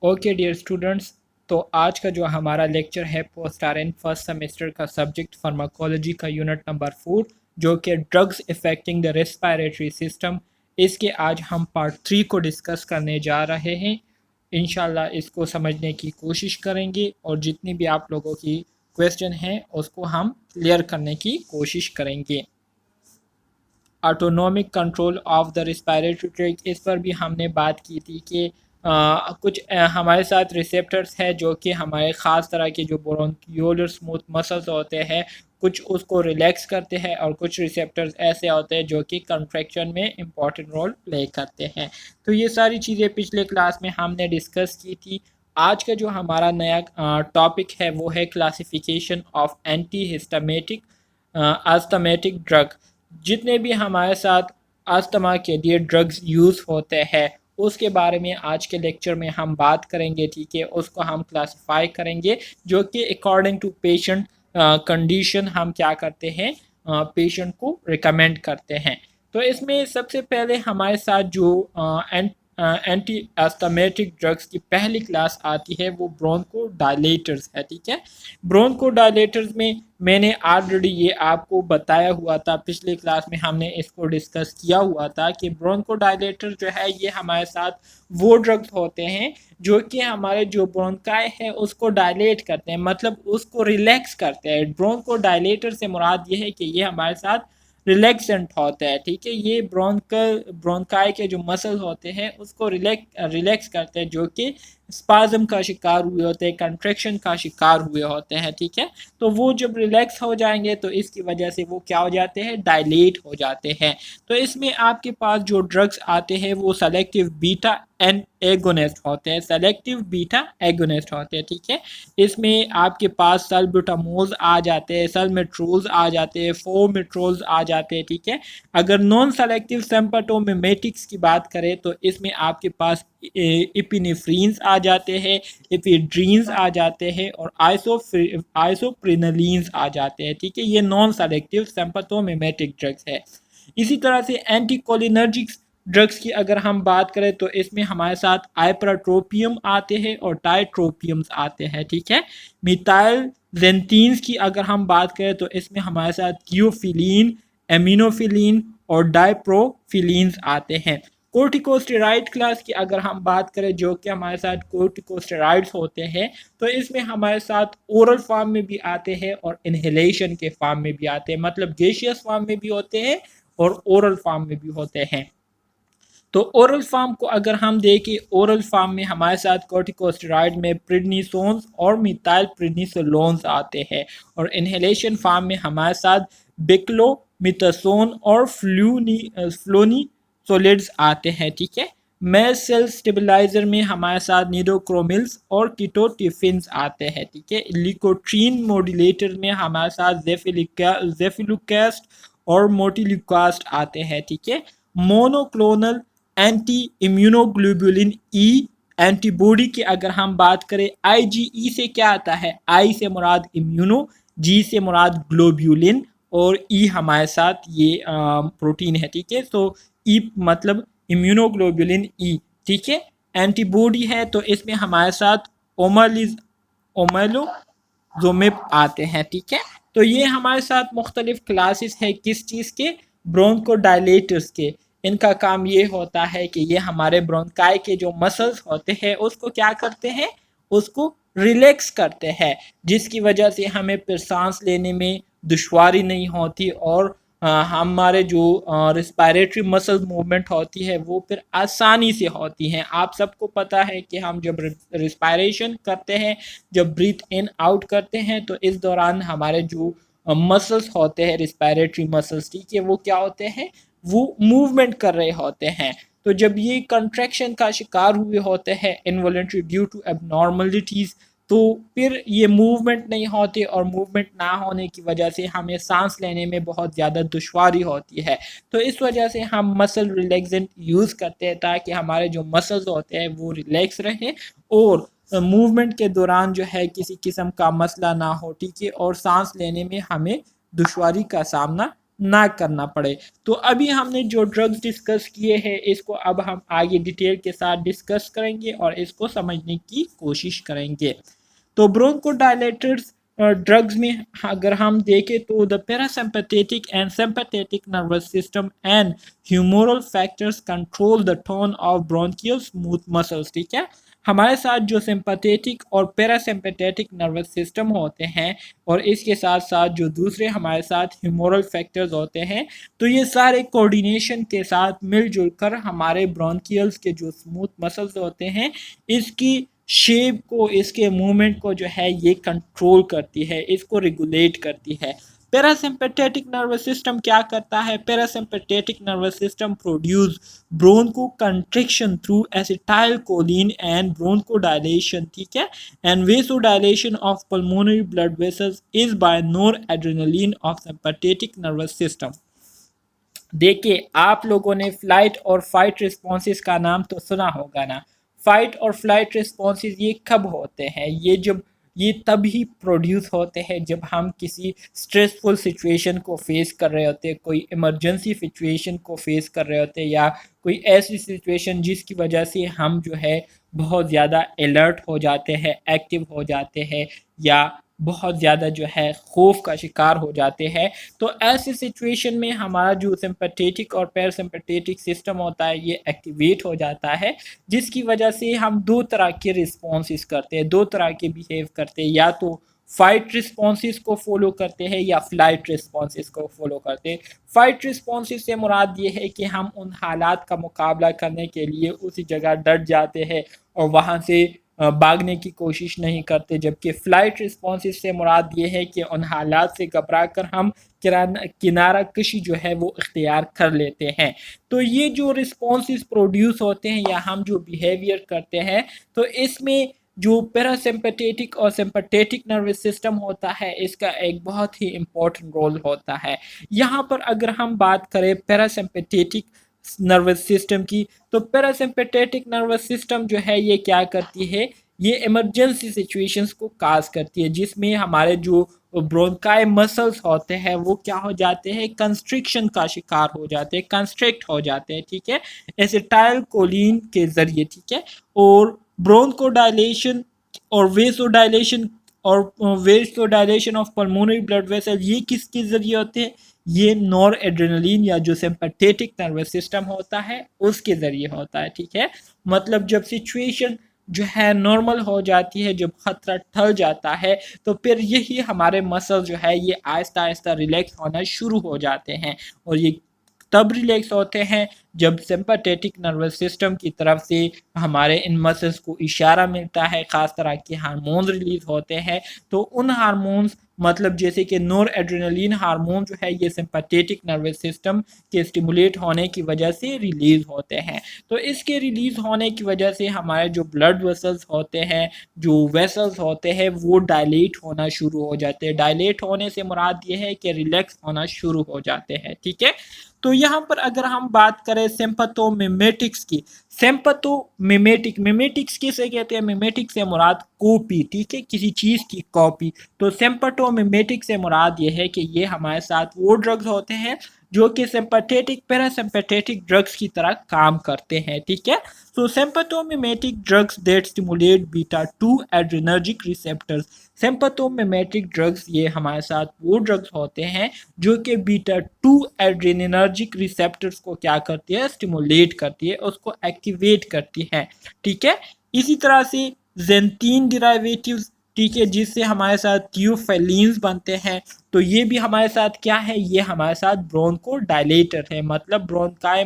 Okay dear students, तो आज का जो हमारा लेक्चर है post R N first semester का सब्जेक्ट फार्माकोलॉजी का यूनिट नंबर 4, जो कि drugs affecting the respiratory system. इसके आज हम पार्ट 3 को डिस्कस करने जा रहे हैं। इंशाल्लाह इसको समझने की कोशिश करेंगे और जितनी भी आप लोगों की क्वेश्चन हैं उसको हम क्लियर करने की कोशिश करेंगे। Autonomic control of the respiratory tract, इस पर भी हमने बात की थी कि कुछ हमारे साथ रिसेप्टर्स है जो कि हमारे ख़ास तरह के जो ब्रोंकियोलर स्मूथ मसल्स होते हैं कुछ उसको रिलैक्स करते हैं और कुछ रिसेप्टर्स ऐसे होते हैं जो कि कंट्रैक्शन में इम्पॉर्टेंट रोल प्ले करते हैं। तो ये सारी चीज़ें पिछले क्लास में हमने डिस्कस की थी। आज का जो हमारा नया टॉपिक है वो है classification of anti histaminic asthmatic drug. जितने भी हमारे साथ अस्थमा के लिए ड्रग्स यूज़ होते हैं उसके बारे में आज के लेक्चर में हम बात करेंगे, ठीक है। उसको हम क्लासिफाई करेंगे जो कि अकॉर्डिंग टू पेशेंट कंडीशन हम क्या करते हैं, पेशेंट को रिकमेंड करते हैं। तो इसमें सबसे पहले हमारे साथ जो एंटी एस्थमेटिक ड्रग्स की पहली क्लास आती है वो ब्रोंको डायलेटर्स है, ठीक है। ब्रोंको डायलेटर्स में मैंने ऑलरेडी ये आपको बताया हुआ था, पिछले क्लास में हमने इसको डिस्कस किया हुआ था कि ब्रोंको डायलेटर जो है ये हमारे साथ वो ड्रग्स होते हैं जो कि हमारे जो ब्रोंकाई है उसको डायलेट करते हैं, मतलब उसको रिलैक्स करते हैं। ब्रोंको डायलेटर से मुराद ये है कि ये हमारे साथ रिलैक्सेंट होता है, ठीक है। ये ब्रोंकाई के जो मसल होते हैं उसको रिलैक्स करते हैं, जो कि स्पाज्म का शिकार हुए होते हैं, कंट्रैक्शन का शिकार हुए होते हैं, ठीक है। तो वो जब रिलैक्स हो जाएंगे तो इसकी वजह से वो क्या हो जाते हैं, डायलेट हो जाते हैं। तो इसमें आपके पास जो ड्रग्स आते हैं वो सेलेक्टिव बीटा एंड एगोनिस्ट होते हैं, सेलेक्टिव बीटा एगोनिस्ट होते हैं, ठीक है। इसमें आपके पास सल्ब्यूटामोल्स आ जाते हैं, सल्मेट्रोल्स आ जाते हैं, फोमेट्रोल्स आ जाते हैं, ठीक है। अगर नॉन सेलेक्टिव सिम्पटोमिमेटिक्स की बात करें तो इसमें आपके पास इपिनेफ्रीन्स आ जाते हैं, एफेड्रीन्स आ जाते हैं और आइसोप्रिनलीन्स आ जाते हैं, ठीक है। ये नॉन सेलेक्टिव सिम्पटोमिमेटिक ड्रग्स है। इसी तरह से एंटीकोलिनर्जिक ड्रग्स की अगर हम बात करें तो इसमें हमारे साथ आइप्राट्रोपियम आते हैं और टाइट्रोपियम्स आते हैं, ठीक है। मिथाइल जेंटीन्स की अगर हम बात करें तो इसमें हमारे साथ थियोफिलीन, एमिनोफिलीन और डाइप्रोफिलीन्स आते हैं। कोर्टिकोस्टेरॉइड क्लास की अगर हम बात करें जो कि हमारे साथ कोर्टिकोस्टेरॉइड्स होते हैं तो इसमें हमारे साथ ओरल फॉर्म में भी आते हैं और इनहेलेशन के फॉर्म में भी आते हैं, मतलब गैसियस फॉर्म में भी होते हैं और ओरल फॉर्म में भी होते हैं। तो ओरल फॉर्म को अगर हम देखें, ओरल फॉर्म में हमारे साथ कोर्टिकोस्टेरॉइड में प्रिडनिसोन्स और मिथाइल प्रिडनिसोलोन्स आते हैं और इनहेलेशन फॉर्म में हमारे साथ बेक्लोमिथासोन और फ्लोनी सॉलिड्स आते हैं, ठीक है। मैस सेल स्टेबलाइजर में हमारे साथ निडोक्रोमिल्स और कीटोटिफिन्स आते हैं, ठीक है। लिकोट्रीन मॉड्यूलेटर में हमारे साथ जेफिलुकास्ट और मोटिल्यूकास्ट आते हैं, ठीक है। Monoclonal anti immunoglobulin E antibody की अगर हम बात करें, आईजीई से क्या आता है, आई से मुराद इम्यूनो, जी से मुराद ग्लोब्यूलिन और ई हमारे साथ ये प्रोटीन है, ठीक है। तो ई मतलब इम्यूनोग्लोबुलिन ई, ठीक है। एंटीबॉडी है तो इसमें हमारे साथ ओमेलोजोमेब आते हैं, ठीक है। तो ये हमारे साथ मुख्तलिफ क्लासेस है किस चीज़ के, ब्रोंकोडायलेटर्स के। इनका काम ये होता है कि ये हमारे ब्रोंकाई के जो मसल्स होते हैं उसको क्या करते हैं, उसको रिलैक्स करते हैं, जिसकी वजह से हमें फिर सांस लेने में दुश्वारी नहीं होती और हमारे जो रिस्पायरेटरी मसल मूवमेंट होती है वो फिर आसानी से होती हैं। आप सबको पता है कि हम जब रिस्पायरेशन करते हैं, जब ब्रीथ इन आउट करते हैं तो इस दौरान हमारे जो मसल्स होते हैं, रिस्पायरेटरी मसल्स, ठीक है, वो क्या होते हैं, वो मूवमेंट कर रहे होते हैं। तो जब ये कंट्रैक्शन का शिकार हुए होते हैं इनवॉलंटरी ड्यू टू एबनॉर्मलिटीज़, तो फिर ये मूवमेंट नहीं होते और मूवमेंट ना होने की वजह से हमें सांस लेने में बहुत ज़्यादा दुश्वारी होती है। तो इस वजह से हम मसल रिलैक्सेंट यूज़ करते हैं ताकि हमारे जो मसल्स होते हैं वो रिलैक्स रहें और मूवमेंट के दौरान जो है किसी किस्म का मसला ना हो, ठीक है, और सांस लेने में हमें दुश्वारी का सामना ना करना पड़े। तो अभी हमने जो ड्रग्स डिस्कस किए हैं इसको अब हम आगे डिटेल के साथ डिस्कस करेंगे और इसको समझने की कोशिश करेंगे। तो ब्रोंकोडायलेटर्स ड्रग्स में अगर हम देखें तो the parasympathetic and sympathetic nervous system and humoral factors control the tone of bronchial smooth muscles. ठीक है, हमारे साथ जो सिंपैथेटिक और पैरासिम्पैथेटिक नर्वस सिस्टम होते हैं और इसके साथ साथ जो दूसरे हमारे साथ ह्यूमोरल फैक्टर्स होते हैं, तो ये सारे कोऑर्डिनेशन के साथ मिलजुल कर हमारे ब्रोंकियल्स के जो स्मूथ मसल्स होते हैं इसकी शेप को, इसके मूवमेंट को जो है ये कंट्रोल करती है, इसको रेगुलेट करती है। पैरासिम्पैथेटिक नर्वस सिस्टम क्या करता है? Parasympathetic nervous system produce bronchoconstriction through acetylcholine and bronchodilation. ठीक है, and vasodilation of pulmonary blood vessels is by noradrenaline of sympathetic nervous system. देखिए, आप लोगों ने फ्लाइट और फाइट रिस्पॉन्सेज का नाम तो सुना होगा ना। फाइट और फ्लाइट रिस्पॉन्सेज ये कब होते हैं? ये तभी प्रोड्यूस होते हैं जब हम किसी स्ट्रेसफुल सिचुएशन को फेस कर रहे होते हैं, कोई इमरजेंसी सिचुएशन को फेस कर रहे होते हैं, या कोई ऐसी सिचुएशन जिसकी वजह से हम जो है बहुत ज़्यादा अलर्ट हो जाते हैं, एक्टिव हो जाते हैं, या बहुत ज़्यादा जो है खौफ का शिकार हो जाते हैं। तो ऐसी सिचुएशन में हमारा जो सिंपैथेटिक और पैरासिम्पैथेटिक सिस्टम होता है ये एक्टिवेट हो जाता है, जिसकी वजह से हम दो तरह के रिस्पॉन्सेस करते हैं, दो तरह के बिहेव करते हैं। या तो फाइट रिस्पॉन्सेस को फॉलो करते हैं या फ्लाइट रिस्पॉन्सेस को फॉलो करते हैं। फाइट रिस्पॉन्सेस से मुराद ये है कि हम उन हालात का मुकाबला करने के लिए उसी जगह डट जाते हैं और वहाँ से भागने की कोशिश नहीं करते, जबकि फ़्लाइट रिस्पॉन्सेस से मुराद ये है कि उन हालात से घबरा कर हम किनारा कशी जो है वो इख्तियार कर लेते हैं। तो ये जो रिस्पॉन्सेस प्रोड्यूस होते हैं या हम जो बिहेवियर करते हैं, तो इसमें जो पैरासिम्पैथेटिक और सिम्पैथेटिक नर्वस सिस्टम होता है इसका एक बहुत ही इम्पोर्टेंट रोल होता है। यहाँ पर अगर हम बात करें पैरासिम्पैथेटिक नर्वस सिस्टम की, तो पैरासिम्पैथेटिक नर्वस सिस्टम जो है ये क्या करती है? ये इमरजेंसी सिचुएशंस को काज करती है जिसमें हमारे जो ब्रोंकाई मसल्स होते हैं वो क्या हो जाते हैं? कंस्ट्रिक्शन का शिकार हो जाते हैं, कंस्ट्रिक्ट हो जाते हैं। ठीक है, एसिटाइल कोलिन के जरिए। ठीक है, और ब्रोंकोडायलेशन और वेसोडायलेशन ऑफ पल्मोनरी ब्लड वेसल ये किसके जरिए होते हैं? ये नॉर एड्रेनलिन या जो सिंपैथेटिक नर्वस सिस्टम होता है उसके जरिए होता है। ठीक है, मतलब जब सिचुएशन जो है नॉर्मल हो जाती है, जब खतरा टल जाता है, तो फिर यही हमारे मसल जो है ये आहिस्ता आहिस्ता रिलैक्स होना शुरू हो जाते हैं। और ये तब रिलैक्स होते हैं जब सिंपैथेटिक नर्वस सिस्टम की तरफ से हमारे इन मसल्स को इशारा मिलता है, ख़ास तरह के हार्मोन्स रिलीज होते हैं। तो उन हार्मोन्स मतलब जैसे कि नोर एड्रेनलिन हार्मोन जो है ये सिंपैथेटिक नर्वस सिस्टम के स्टिमुलेट होने की वजह से रिलीज होते हैं। तो इसके रिलीज होने की वजह से हमारे जो ब्लड वेसल्स होते हैं, जो वेसल्स होते हैं, वो डायलेट होना शुरू हो जाते हैं। डायलेट होने से मुराद ये है कि रिलैक्स होना शुरू हो जाते हैं। ठीक है, तो यहाँ पर अगर हम बात करें सिंपैथोमिमेटिक्स की, मिमेटिक्स किसे कहते हैं? मिमेटिक्स से मुराद कॉपी। ठीक है, किसी चीज की कॉपी। तो सिंपैथोमिमेटिक्स से मुराद ये है कि ये हमारे साथ वो ड्रग्स होते हैं जो कि सिंपैथेटिक पैरासिम्पैथेटिक ड्रग्स की तरह काम करते हैं। ठीक है, so sympathomimetic drugs that stimulate beta 2 adrenergic receptors। Sympathomimetic drugs ये हमारे साथ वो ड्रग्स होते हैं जो कि बीटा 2 एड्रेनर्जिक रिसेप्टर्स को क्या करती है? स्टिमुलेट करती है, उसको एक्टिवेट करती है। ठीक है, इसी तरह से जेंटीन डिराइवेटिव्स, ठीक है, जिससे हमारे साथ थियोफेलिन्स बनते हैं, तो ये भी हमारे साथ क्या है? ये हमारे साथ ब्रोंको डायलेटर है, मतलब ब्रोंकाई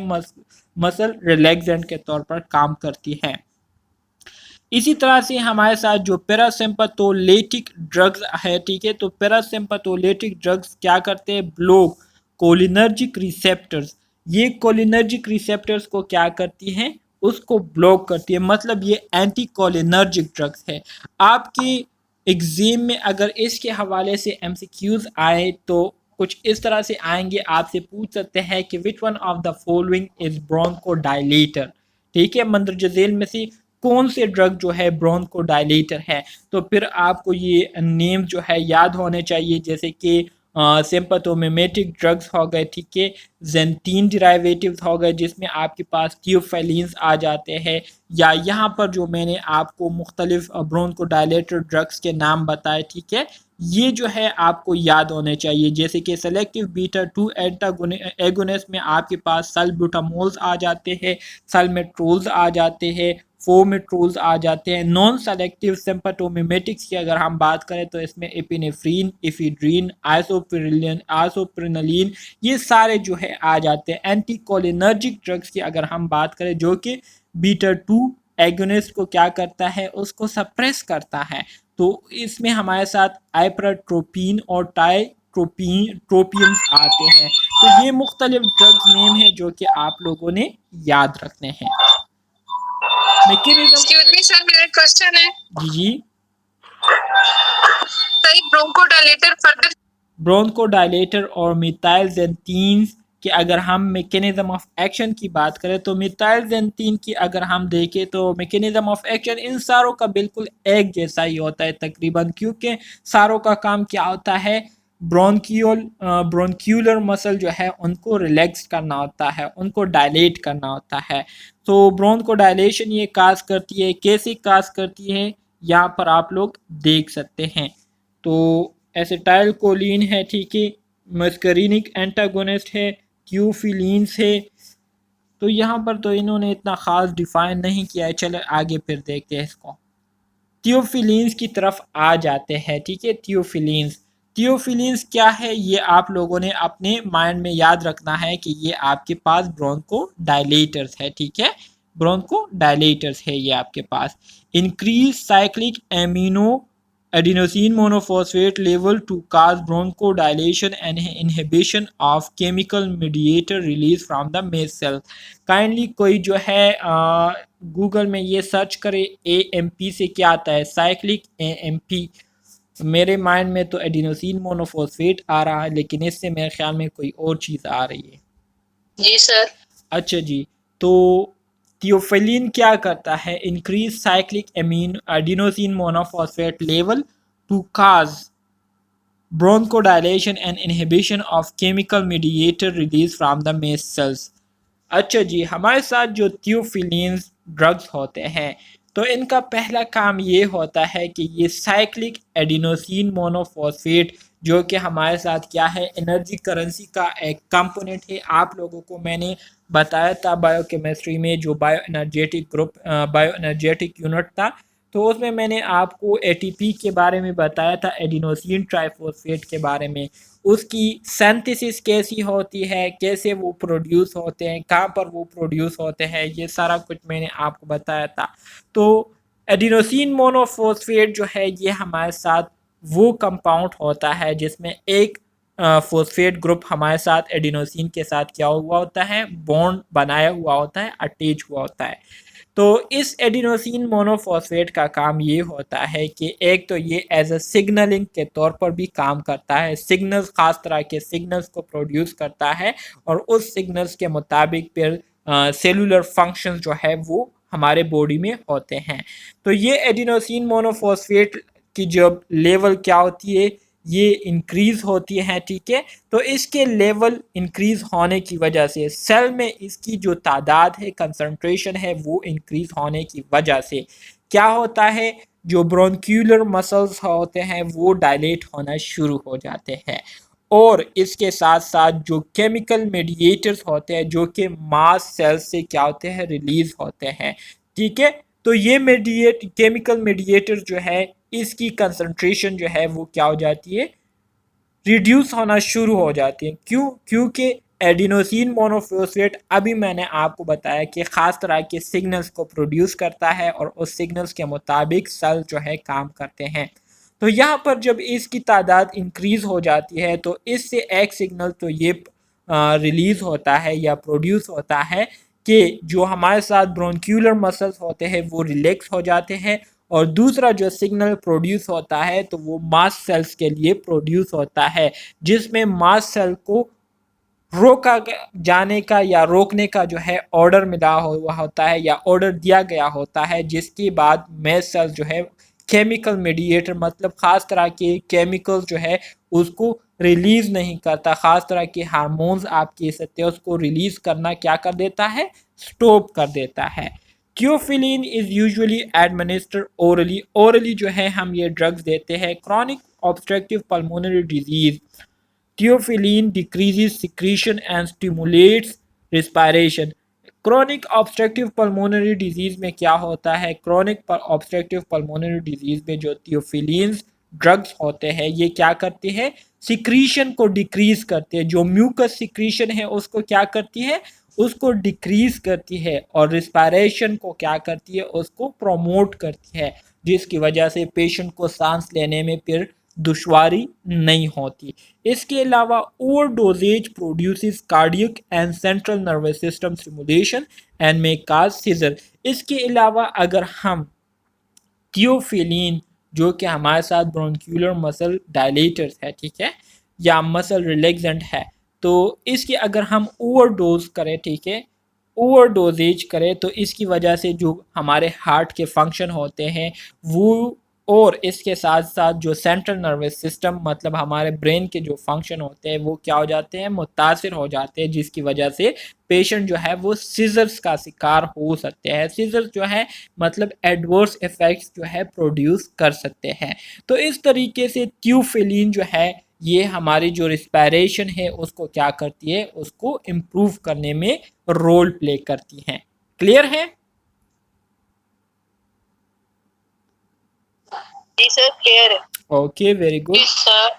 मसल रिलैक्सेंट के तौर पर काम करती है। इसी तरह से हमारे साथ जो पैरासिम्पैथोलेटिक ड्रग्स है, ठीक है, तो पैरासिम्पैथोलेटिक ड्रग्स क्या करते हैं? Block cholinergic receptors. ये कोलिनर्जिक रिसेप्टर्स को क्या करती हैं? उसको ब्लॉक करती है, मतलब ये एंटी कोलिनर्जिक ड्रग्स है। आपके एग्जाम में अगर इसके हवाले से एमसीक्यूज आए तो कुछ इस तरह से आएंगे, आपसे पूछ सकते हैं कि which one of the following is bronchodilator. ठीक है, मंदरजा झेल में से कौन से ड्रग जो है ब्रोंकोडायलेटर है? तो फिर आपको ये नेम जो है याद होने चाहिए, जैसे कि सिम्पैथोमिमेटिक ड्रग्स हो गए, ठीक है, जेंटीन डिराइवेटिव्स हो गए जिसमें आपके पास थियोफिलिन्स आ जाते हैं, या यहाँ पर जो मैंने आपको मुख्तलिफ ब्रोंकोडायलेटर ड्रग्स के नाम बताए, ठीक है, ये जो है आपको याद होने चाहिए। जैसे कि सेलेक्टिव बीटा 2 एगोनिस्ट में आपके पास सल्ब्यूटामोल्स आ जाते हैं, सल्मेट्रोल्स आ जाते हैं, फोमेट्रोल्स आ जाते हैं। नॉन सेलेक्टिव सिम्पैथोमिमेटिक्स की अगर हम बात करें तो इसमें एपिनेफ्रीन, इफिड्रीन, आइसोप्रिनलीन ये सारे जो है आ जाते हैं। एंटीकोलिनर्जिक ड्रग्स की अगर हम बात करें जो कि बीटा 2 एगोनिस्ट को क्या करता है, उसको सप्रेस करता है, तो इसमें हमारे साथ आइप्राट्रोपिन और ट्रोपियम्स आते हैं। तो ये मुख्तलिफ ड्रग्स नेम है जो कि आप लोगों ने याद रखने हैं। एक्सक्यूज मी सर, मेरा क्वेश्चन है। जी जी। कई ब्रोंकोडायलेटर फर्दर ब्रोंकोडायलेटर और मिथाइलजेंटीन्स कि अगर हम मैकेनिज्म ऑफ एक्शन की बात करें तो मिथाइलजेंटीन की अगर हम देखें तो मैकेनिज्म ऑफ एक्शन इन सारों का बिल्कुल एक जैसा ही होता है तकरीबन, क्योंकि सारों का काम क्या होता है, ब्रोंक्यूलर मसल जो है उनको रिलैक्स करना होता है, उनको डायलेट करना होता है। तो ब्रोंको डायलेशन ये काज करती है, कैसे काज करती है यहाँ पर आप लोग देख सकते हैं। तो एसिटाइल कोलिन है, ठीक है, मस्करीनिक एंटागोनिस्ट है, ट्यूफिलीन्स है। तो यहाँ पर तो इन्होंने इतना ख़ास डिफाइन नहीं किया है, चलो आगे फिर देखते हैं इसको। थियोफिलीन्स की तरफ आ जाते हैं, ठीक है। थियोफिलीन्स क्या है, ये आप लोगों ने अपने माइंड में याद रखना है कि ये आपके पास ब्रोंको डायलेटर्स है, ठीक है, ब्रोंको डायलेटर्स है ये आपके पास। Increase cyclic amino adenosine monophosphate level to cause bronchodilation and inhibition of chemical mediator release from the mast cell। Kindly कोई जो है गूगल में ये सर्च करे AMP से क्या आता है, साइक्लिक AMP। मेरे माइंड में तो एडिनोसिन मोनोफॉस्फेट आ रहा है, लेकिन इससे मेरे ख्याल में कोई और चीज़ आ रही है। जी सर। अच्छा जी, तो थियोफिलिन क्या करता है, increase cyclic adenosine monophosphate level to cause bronchodilation and inhibition of chemical mediator release from the mast cells। अच्छा जी, हमारे साथ जो थियोफिलिन्स ड्रग्स होते हैं तो इनका पहला काम ये होता है कि ये साइक्लिक एडिनोसिन मोनोफॉस्फेट जो कि हमारे साथ क्या है, एनर्जी करेंसी का एक कंपोनेंट है। आप लोगों को मैंने बताया था बायोकेमिस्ट्री में जो bio energetic group bio energetic unit था, तो उसमें मैंने आपको एटीपी के बारे में बताया था, एडिनोसिन ट्राइफॉस्फेट के बारे में, उसकी सिंथेसिस कैसी होती है, कैसे वो प्रोड्यूस होते हैं, कहाँ पर वो प्रोड्यूस होते हैं, ये सारा कुछ मैंने आपको बताया था। तो एडिनोसिन मोनोफॉस्फेट जो है ये हमारे साथ वो कंपाउंड होता है जिसमें एक फॉस्फेट ग्रुप हमारे साथ एडिनोसिन के साथ क्या हुआ होता है, बॉन्ड बनाया हुआ होता है, अटैच हुआ होता है। तो इस एडिनोसिन मोनोफॉस्फेट का काम ये होता है कि एक तो ये एज अ सिग्नलिंग के तौर पर भी काम करता है, सिग्नल्स खास तरह के सिग्नल्स को प्रोड्यूस करता है और उस सिग्नल्स के मुताबिक फिर सेलुलर फंक्शंस जो है वो हमारे बॉडी में होते हैं। तो ये एडिनोसिन मोनोफॉस्फेट की जब लेवल क्या होती है, ये इंक्रीज होती है, ठीक है। तो इसके लेवल इंक्रीज होने की वजह से सेल में इसकी जो तादाद है, कंसंट्रेशन है, वो इंक्रीज होने की वजह से क्या होता है, जो ब्रोंक्यूलर मसल्स होते हैं वो डायलेट होना शुरू हो जाते हैं। और इसके साथ साथ जो केमिकल मेडिएटर्स होते हैं जो कि मास सेल्स से क्या होते हैं, रिलीज होते हैं, ठीक है। तो ये केमिकल मेडिएटर जो है इसकी कंसंट्रेशन जो है वो क्या हो जाती है, रिड्यूस होना शुरू हो जाती है। क्यों? क्योंकि एडिनोसिन मोनोफॉस्फेट अभी मैंने आपको बताया कि ख़ास तरह के सिग्नल्स को प्रोड्यूस करता है और उस सिग्नल्स के मुताबिक सेल जो है काम करते हैं। तो यहाँ पर जब इसकी तादाद इंक्रीज़ हो जाती है तो इससे एक सिग्नल तो ये रिलीज़ होता है या प्रोड्यूस होता है कि जो हमारे साथ ब्रोंक्यूलर मसल्स होते हैं वो रिलैक्स हो जाते हैं, और दूसरा जो सिग्नल प्रोड्यूस होता है तो वो मास सेल्स के लिए प्रोड्यूस होता है, जिसमें मास सेल को रोका जाने का या रोकने का जो है ऑर्डर मिला हुआ होता है या ऑर्डर दिया गया होता है, जिसके बाद मास सेल्स जो है केमिकल मेडिएटर मतलब खास तरह के केमिकल्स जो है उसको रिलीज़ नहीं करता, ख़ास तरह के हार्मोन्स आपके सकते हैं उसको रिलीज़ करना क्या कर देता है, स्टॉप कर देता है। Theophylline is usually administered orally, orally जो है हम ये ड्रग्स देते हैं। Chronic obstructive pulmonary disease, theophylline decreases secretion and stimulates respiration. Chronic obstructive pulmonary disease में क्या होता है, क्रोनिक ऑब्स्ट्रक्टिव पल्मोनरी डिजीज में जो थियोफिलिन्स ड्रग्स होते हैं ये क्या करते हैं, सिक्रीशन को डिक्रीज करते हैं, जो म्यूकस सिक्रीशन है उसको क्या करती है, उसको डिक्रीज करती है, और रिस्पायरेशन को क्या करती है, उसको प्रमोट करती है, जिसकी वजह से पेशेंट को सांस लेने में फिर दुश्वारी नहीं होती। इसके अलावा overdoses produces cardiac and central nervous system stimulation and may cause seizure. इसके अलावा अगर हम थियोफिलिन जो कि हमारे साथ ब्रोंक्यूलर मसल डायलेटर्स है, ठीक है, या मसल रिलैक्सेंट है, तो इसकी अगर हम ओवरडोज करें, ठीक है, ओवरडोजेज करें तो इसकी वजह से जो हमारे हार्ट के फंक्शन होते हैं वो, और इसके साथ साथ जो सेंट्रल नर्वस सिस्टम मतलब हमारे ब्रेन के जो फंक्शन होते हैं वो क्या हो जाते हैं, मुतासिर हो जाते हैं, जिसकी वजह से पेशेंट जो है वो सीजर्स का शिकार हो सकते हैं। सीजर्स जो है मतलब एडवर्स इफेक्ट्स जो है प्रोड्यूस कर सकते हैं। तो इस तरीके से थियोफिलिन जो है ये हमारी जो रिस्पायरेशन है उसको क्या करती है, उसको इम्प्रूव करने में रोल प्ले करती हैं। क्लियर है? जी सर, क्लियर है। Okay, very good. जी सर।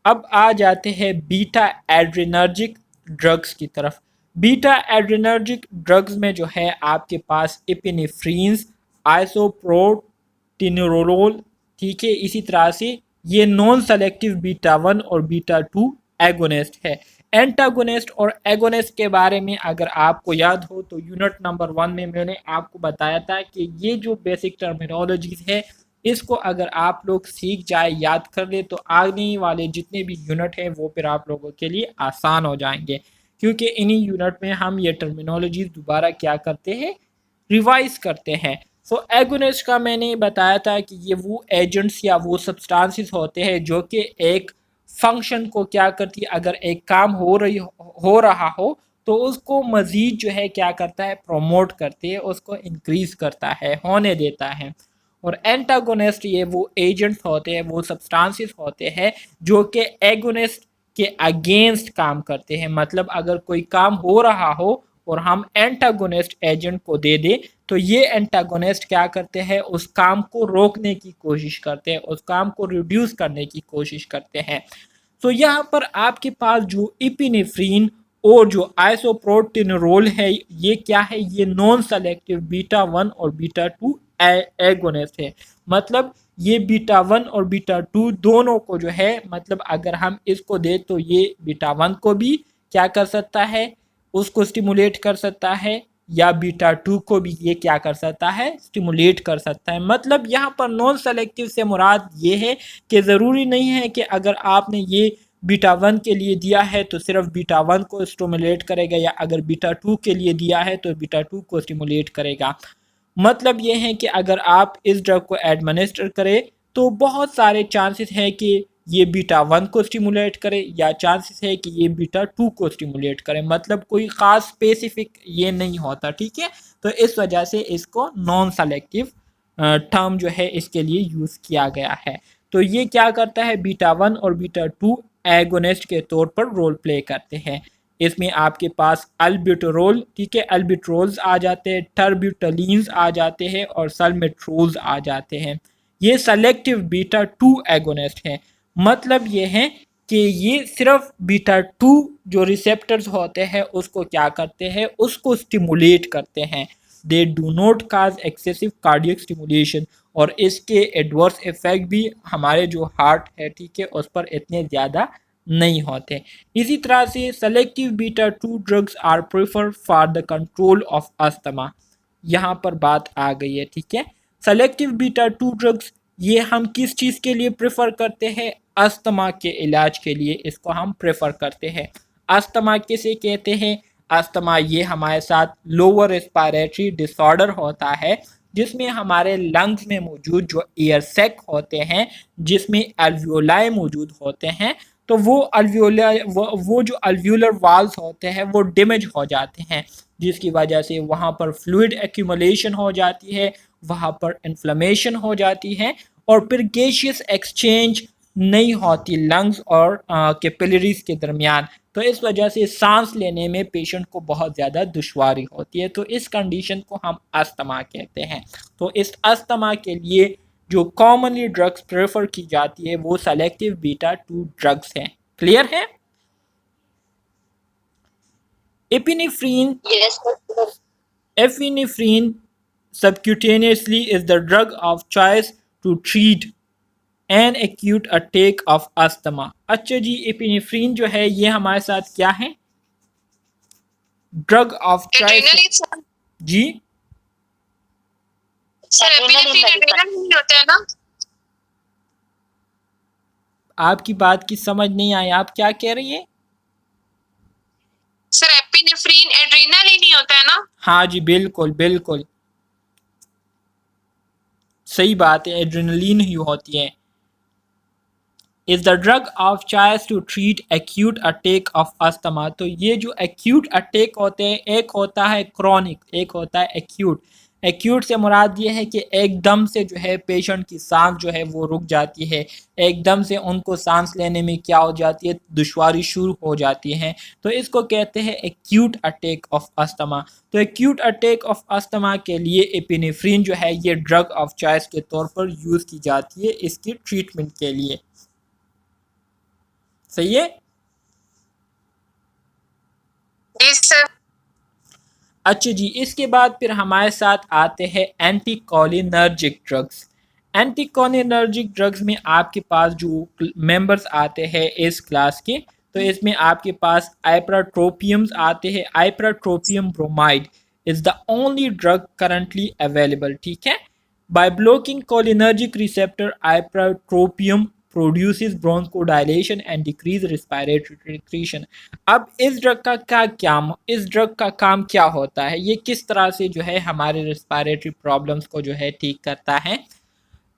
अब आ जाते हैं बीटा एड्रेनर्जिक ड्रग्स की तरफ। बीटा एड्रेनर्जिक ड्रग्स में जो है आपके पास एपिनेफ्रीन्स, आइसोप्रोटिनोलोल, ठीक है, इसी तरह से ये नॉन सेलेक्टिव बीटा 1 और बीटा 2 एगोनिस्ट है। एंटागोनिस्ट और एगोनिस्ट के बारे में अगर आपको याद हो तो यूनिट नंबर 1 में मैंने आपको बताया था कि ये जो बेसिक टर्मिनोलॉजीज है इसको अगर आप लोग सीख जाए, याद कर ले, तो आने वाले जितने भी यूनिट हैं वो फिर आप लोगों के लिए आसान हो जाएंगे, क्योंकि इन्हीं यूनिट में हम ये टर्मिनोलॉजीज दोबारा क्या करते हैं, रिवाइज करते हैं। सो एगोनिस्ट का मैंने बताया था कि ये वो एजेंट्स या वो सब्सटेंसेस होते हैं जो कि एक फंक्शन को क्या करती है, अगर एक काम हो रहा हो तो उसको मज़ीद जो है क्या करता है, प्रमोट करते हैं, उसको इंक्रीज करता है, होने देता है। और एंटागोनिस्ट ये वो एजेंट्स होते हैं, वो सब्सटेंसेस होते हैं जो कि एगोनिस्ट के अगेंस्ट काम करते हैं। मतलब अगर कोई काम हो रहा हो और हम एंटागोनिस्ट एजेंट को दे दें तो ये एंटागोनिस्ट क्या करते हैं, उस काम को रोकने की कोशिश करते हैं, उस काम को रिड्यूस करने की कोशिश करते हैं। तो यहाँ पर आपके पास जो इपिनेफ्रीन और जो आइसोप्रोटिनोलोल है ये क्या है, ये नॉन सेलेक्टिव बीटा 1 और बीटा 2 एगोनिस्ट है। मतलब ये बीटा 1 और बीटा 2 दोनों को जो है, मतलब अगर हम इसको दे तो ये बीटा 1 को भी क्या कर सकता है, उसको स्टिमुलेट कर सकता है, या बीटा 2 को भी ये क्या कर सकता है, स्टिमुलेट कर सकता है। मतलब यहाँ पर नॉन सेलेक्टिव से मुराद ये है कि ज़रूरी नहीं है कि अगर आपने ये बीटा 1 के लिए दिया है तो सिर्फ बीटा 1 को स्टिमुलेट करेगा, या अगर बीटा 2 के लिए दिया है तो बीटा 2 को स्टिमुलेट करेगा। मतलब ये है कि अगर आप इस ड्रग को एडमिनिस्टर करें तो बहुत सारे चांसेस हैं कि ये बीटा 1 को स्टिमुलेट करे, या चांसेस है कि ये बीटा 2 को स्टिमुलेट करे। मतलब कोई ख़ास स्पेसिफिक ये नहीं होता, ठीक है। तो इस वजह से इसको नॉन सेलेक्टिव टर्म जो है इसके लिए यूज़ किया गया है। तो ये क्या करता है, बीटा 1 और बीटा 2 एगोनिस्ट के तौर पर रोल प्ले करते हैं। इसमें आपके पास अल्बिट्रोल, ठीक है, अल्बिट्रोल्स आ जाते हैं, टर्ब्यूटलीन्स आ जाते हैं और सल्मेट्रोल्स आ जाते हैं। ये सेलेक्टिव बीटा 2 एगोनिस्ट हैं। मतलब ये है कि ये सिर्फ बीटा 2 जो रिसेप्टर्स होते हैं उसको क्या करते हैं, उसको स्टिमुलेट करते हैं। They do not cause excessive cardiac stimulation, और इसके एडवर्स इफेक्ट भी हमारे जो हार्ट है, ठीक है, उस पर इतने ज़्यादा नहीं होते। इसी तरह से selective beta 2 drugs are prefer for the control of asthma. यहाँ पर बात आ गई है, ठीक है। सेलेक्टिव बीटा 2 ड्रग्स ये हम किस चीज़ के लिए प्रेफर करते हैं, अस्थमा के इलाज के लिए इसको हम प्रेफर करते हैं। अस्थमा किसे कहते हैं, अस्थमा ये हमारे साथ लोअर रेस्पिरेटरी डिसऑर्डर होता है जिसमें हमारे लंग्स में मौजूद जो एयर सैक होते हैं, जिसमें एल्वियोलाई मौजूद होते हैं, तो वो अल्वियोलर वो जो अल्वियोलर वाल्स होते हैं वो डैमेज हो जाते हैं, जिसकी वजह से वहाँ पर फ्लूइड एक्यूमुलेशन हो जाती है, वहाँ पर इन्फ्लेमेशन हो जाती है, और फिर गैसियस एक्सचेंज नहीं होती लंग्स और कैपिलरीज के दरमियान। तो इस वजह से सांस लेने में पेशेंट को बहुत ज़्यादा दुश्वारी होती है। तो इस कंडीशन को हम अस्थमा कहते हैं। तो इस अस्थमा के लिए जो कॉमनली ड्रग्स प्रेफर की जाती है वो सेलेक्टिव बीटा 2 ड्रग्स हैं। क्लियर है? Epinephrine Yes, sir. Epinephrine subcutaneously is the drug of choice to treat an acute attack of asthma। अच्छा जी, एपिनेफ्रीन जो है ये हमारे साथ क्या है? Drug of choice. Adrenaline, sir. जी, Sir, epinephrine adrenaline नहीं होता है ना? आपकी बात की समझ नहीं आई, आप क्या कह रही है? Sir, epinephrine adrenaline नहीं होता है ना? हाँ जी, बिल्कुल बिल्कुल सही बात है, एड्रेनलिन ही होती है। Is the drug of choice to treat acute attack of asthma. तो ये जो एक्यूट अटैक होते हैं, एक होता है क्रॉनिक, एक होता है एक्यूट। एक्यूट से मुराद ये है कि एकदम से जो है पेशेंट की सांस जो है वो रुक जाती है, एकदम से उनको सांस लेने में क्या हो जाती है, दुश्वारी शुरू हो जाती है। तो इसको कहते हैं एक्यूट अटैक ऑफ अस्थमा। तो एक्यूट अटैक ऑफ अस्थमा के लिए एपिनेफ्रीन जो है ये ड्रग ऑफ चॉइस के तौर पर यूज़ की जाती है इसकी ट्रीटमेंट के लिए। सही है? जी सर। अच्छा जी, इसके बाद फिर हमारे साथ आते हैं एंटीकोलिनर्जिक ड्रग्स। एंटीकोलिनर्जिक ड्रग्स में आपके पास जो मेंबर्स आते हैं इस क्लास के, तो इसमें आपके पास आइप्राट्रोपियम्स आते हैं। Ipratropium bromide is the only drug currently available. ठीक है, by blocking cholinergic receptor ipratropium produces bronchodilation and decrease respiratory secretion. अब इस ड्रग का काम क्या होता है, ये किस तरह से जो है हमारे रेस्पिरेटरी प्रॉब्लम्स को जो है ठीक करता है?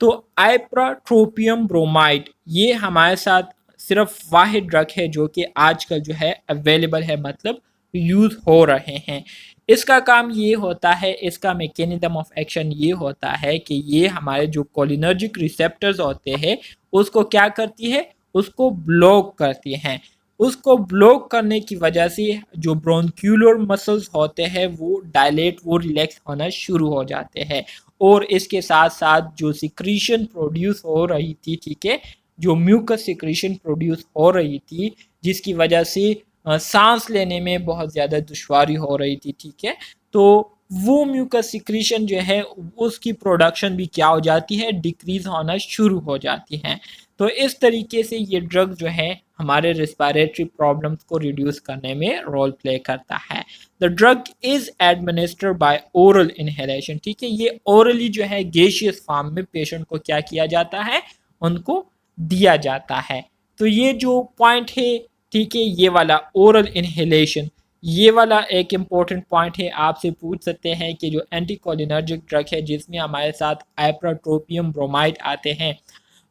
तो आइप्राट्रोपियम ब्रोमाइड ये हमारे साथ सिर्फ वाहिद ड्रग है जो कि आजकल जो है अवेलेबल है, मतलब यूज़ हो रहे हैं। इसका काम ये होता है, इसका मैकेनिज्म ऑफ एक्शन ये होता है कि ये हमारे जो कोलिनर्जिक रिसेप्टर्स होते हैं उसको क्या करती है, उसको ब्लॉक करती हैं। उसको ब्लॉक करने की वजह से जो ब्रोंक्यूलर मसल्स होते हैं वो डायलेट, वो रिलैक्स होना शुरू हो जाते हैं, और इसके साथ साथ जो सिक्रीशन प्रोड्यूस हो रही थी, ठीक है, जो म्यूकस सिक्रीशन प्रोड्यूस हो रही थी जिसकी वजह से सांस लेने में बहुत ज़्यादा दुश्वारी हो रही थी, ठीक है, तो वो म्यूकस सिक्रीशन जो है उसकी प्रोडक्शन भी क्या हो जाती है, डिक्रीज होना शुरू हो जाती है। तो इस तरीके से ये ड्रग जो है हमारे रेस्पिरेटरी प्रॉब्लम्स को रिड्यूस करने में रोल प्ले करता है। The drug is administered by oral inhalation. ठीक है, ये ओरली जो है गैसियस फॉर्म में पेशेंट को क्या किया जाता है, उनको दिया जाता है। तो ये जो पॉइंट है, ठीक है, ये वाला ओरल इनहेलेशन, ये वाला एक इम्पॉर्टेंट पॉइंट है। आपसे पूछ सकते हैं कि जो एंटीकोलिनर्जिक ड्रग है जिसमें हमारे साथ आइप्राट्रोपियम ब्रोमाइड आते हैं,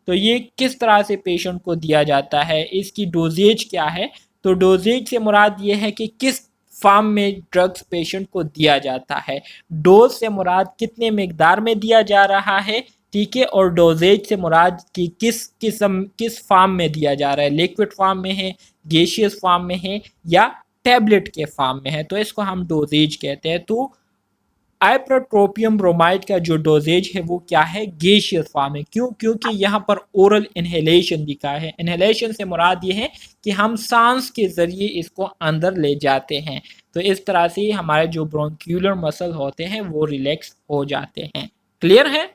तो ये किस तरह से पेशेंट को दिया जाता है, इसकी डोजेज क्या है? तो डोजेज से मुराद ये है कि किस फॉर्म में ड्रग्स पेशेंट को दिया जाता है। डोज से मुराद कितने मिकदार में दिया जा रहा है, ठीक है, और डोजेज से मुराद कि किस फॉर्म में दिया जा रहा है, लिक्विड फॉर्म में है, गैसियस फॉर्म में है, या टैबलेट के फॉर्म में है, तो इसको हम डोजेज कहते हैं। तो आइप्रोट्रोपियम ब्रोमाइड का जो डोजेज है वो क्या है, गैसियस फॉर्म है। क्यों? क्योंकि यहाँ पर ओरल इनहेलेशन लिखा है। इनहेलेशन से मुराद ये है कि हम सांस के ज़रिए इसको अंदर ले जाते हैं। तो इस तरह से हमारे जो ब्रोंक्यूलर मसल होते हैं वो रिलैक्स हो जाते हैं। क्लियर है?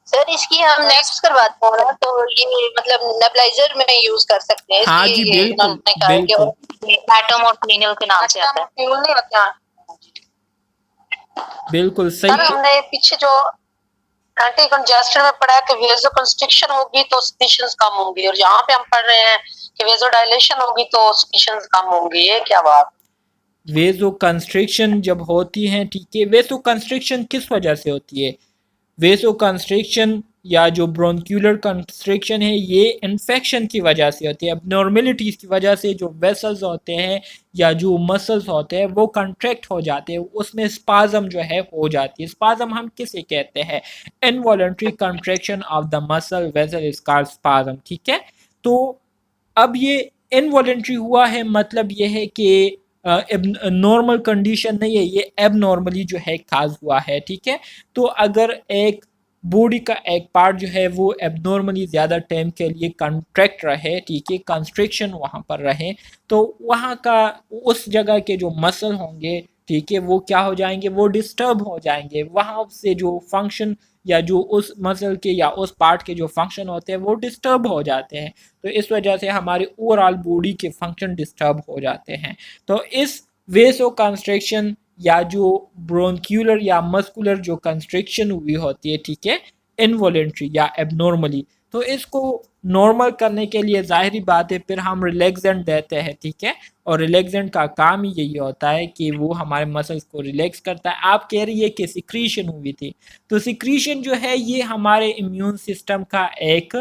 सर इसकी हम नेक्स्ट करवाते हैं ना, तो ये मतलब नेबुलाइजर में यूज कर सकते हैं। हाँ जी, बिल्कुल बिल्कुल एटम और क्लिनिकल के नाम से आता है। फ्यूल नहीं होता। बिल्कुल सर सही। हमने पीछे जो एंटी कंजेस्टेंट में पढ़ा है कि वेजो कंस्ट्रिक्शन होगी तो स्पीशंस कम होंगी, और यहाँ पे हम पढ़ रहे हैं कि वेजो डायलेशन होगी तो स्पीशंस कम होंगी। ये क्या बात? वेजो कंस्ट्रिक्शन जब होती है, ठीक है, वेजो कंस्ट्रिक्शन किस वजह से होती है? वेसो कंस्ट्रिक्शन या जो ब्रोंक्यूलर कंस्ट्रिक्शन है ये इन्फेक्शन की वजह से होती है, एबनॉर्मेलिटीज़ की वजह से जो वेसल्स होते हैं या जो मसल्स होते हैं वो कंट्रैक्ट हो जाते हैं, उसमें स्पाज्म जो है हो जाती है। स्पाज्म हम किसे कहते हैं? Involuntary contraction of the muscle vessel is called spasm, ठीक है। तो अब ये इनवॉलेंट्री हुआ है, मतलब ये है कि नॉर्मल कंडीशन नहीं है, ये एबनॉर्मली जो है काज हुआ है, ठीक है। तो अगर एक बॉडी का एक पार्ट जो है वो एबनॉर्मली ज़्यादा टाइम के लिए कंट्रैक्ट रहे, ठीक है, कंस्ट्रिक्शन वहाँ पर रहे, तो वहाँ का उस जगह के जो मसल होंगे, ठीक है, वो क्या हो जाएंगे, वो डिस्टर्ब हो जाएंगे, वहाँ से जो फंक्शन या जो उस मसल के या उस पार्ट के जो फंक्शन होते हैं वो डिस्टर्ब हो जाते हैं। तो इस वजह से हमारी ओवरऑल बॉडी के फंक्शन डिस्टर्ब हो जाते हैं। तो इस वेसो कंस्ट्रिक्शन या जो ब्रोंक्यूलर या मस्कुलर जो कंस्ट्रिक्शन हुई होती है, ठीक है, इनवॉलेंट्री या एबनॉर्मली, तो इसको नॉर्मल करने के लिए जाहिर बात है फिर हम रिलैक्सेंट देते हैं, ठीक है। और रिलैक्सेंट का काम ही यही होता है कि वो हमारे मसल्स को रिलैक्स करता है। आप कह रही है कि सिक्रीशन हुई थी, तो सिक्रीशन जो है ये हमारे इम्यून सिस्टम का एक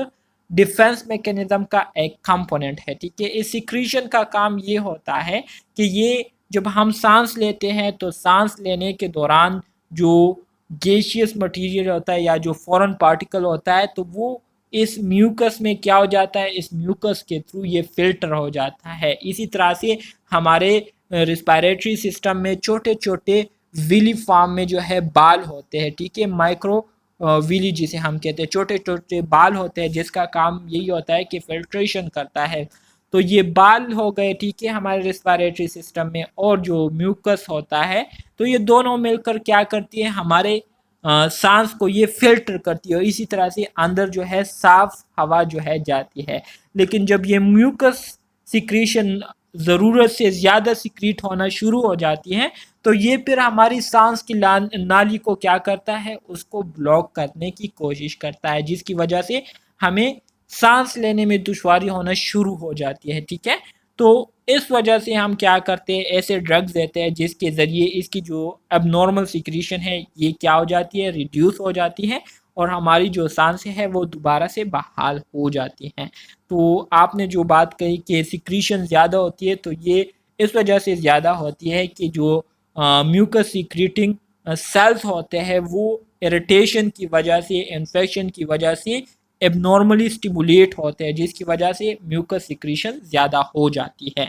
डिफेंस मैकेनिज्म का एक कंपोनेंट है, ठीक है। इस सिक्रीशन का काम ये होता है कि ये जब हम सांस लेते हैं तो सांस लेने के दौरान जो गैसियस मटेरियल होता है या जो फॉरेन पार्टिकल होता है तो वो इस म्यूकस में क्या हो जाता है, इस म्यूकस के थ्रू ये फिल्टर हो जाता है। इसी तरह से हमारे रिस्पायरेटरी सिस्टम में छोटे छोटे विली फॉर्म में जो है बाल होते हैं, ठीक है, माइक्रो विली जिसे हम कहते हैं, छोटे छोटे बाल होते हैं जिसका काम यही होता है कि फिल्ट्रेशन करता है। तो ये बाल हो गए, ठीक है, हमारे रिस्पायरेटरी सिस्टम में, और जो म्यूकस होता है तो ये दोनों मिलकर क्या करती है, हमारे सांस को ये फिल्टर करती है और इसी तरह से अंदर जो है साफ हवा जो है जाती है। लेकिन जब ये म्यूकस सिक्रीशन ज़रूरत से ज़्यादा सिक्रीट होना शुरू हो जाती है तो ये फिर हमारी सांस की नाली को क्या करता है, उसको ब्लॉक करने की कोशिश करता है, जिसकी वजह से हमें सांस लेने में दुश्वारी होना शुरू हो जाती है, ठीक है। तो इस वजह से हम क्या करते हैं, ऐसे ड्रग्स देते हैं जिसके ज़रिए इसकी जो एबनॉर्मल सिक्रीशन है ये क्या हो जाती है, रिड्यूस हो जाती है और हमारी जो सांसें हैं वो दोबारा से बहाल हो जाती हैं। तो आपने जो बात कही कि सिक्रीशन ज़्यादा होती है, तो ये इस वजह से ज़्यादा होती है कि जो म्यूकस सिक्रीटिंग सेल्स होते हैं वो इरिटेशन की वजह से, इन्फेक्शन की वजह से एबनॉर्मली स्टिमुलेट होते हैं, जिसकी वजह से म्यूकस सिक्रीशन ज़्यादा हो जाती है।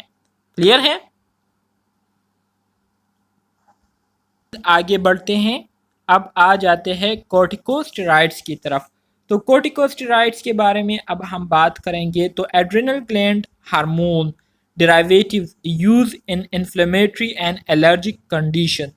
क्लियर है? आगे बढ़ते हैं, अब आ जाते हैं कॉर्टिकोस्टेरॉइड्स की तरफ। तो कॉर्टिकोस्टेरॉइड्स के बारे में अब हम बात करेंगे। तो adrenal gland hormone derivatives used in inflammatory and allergic condition,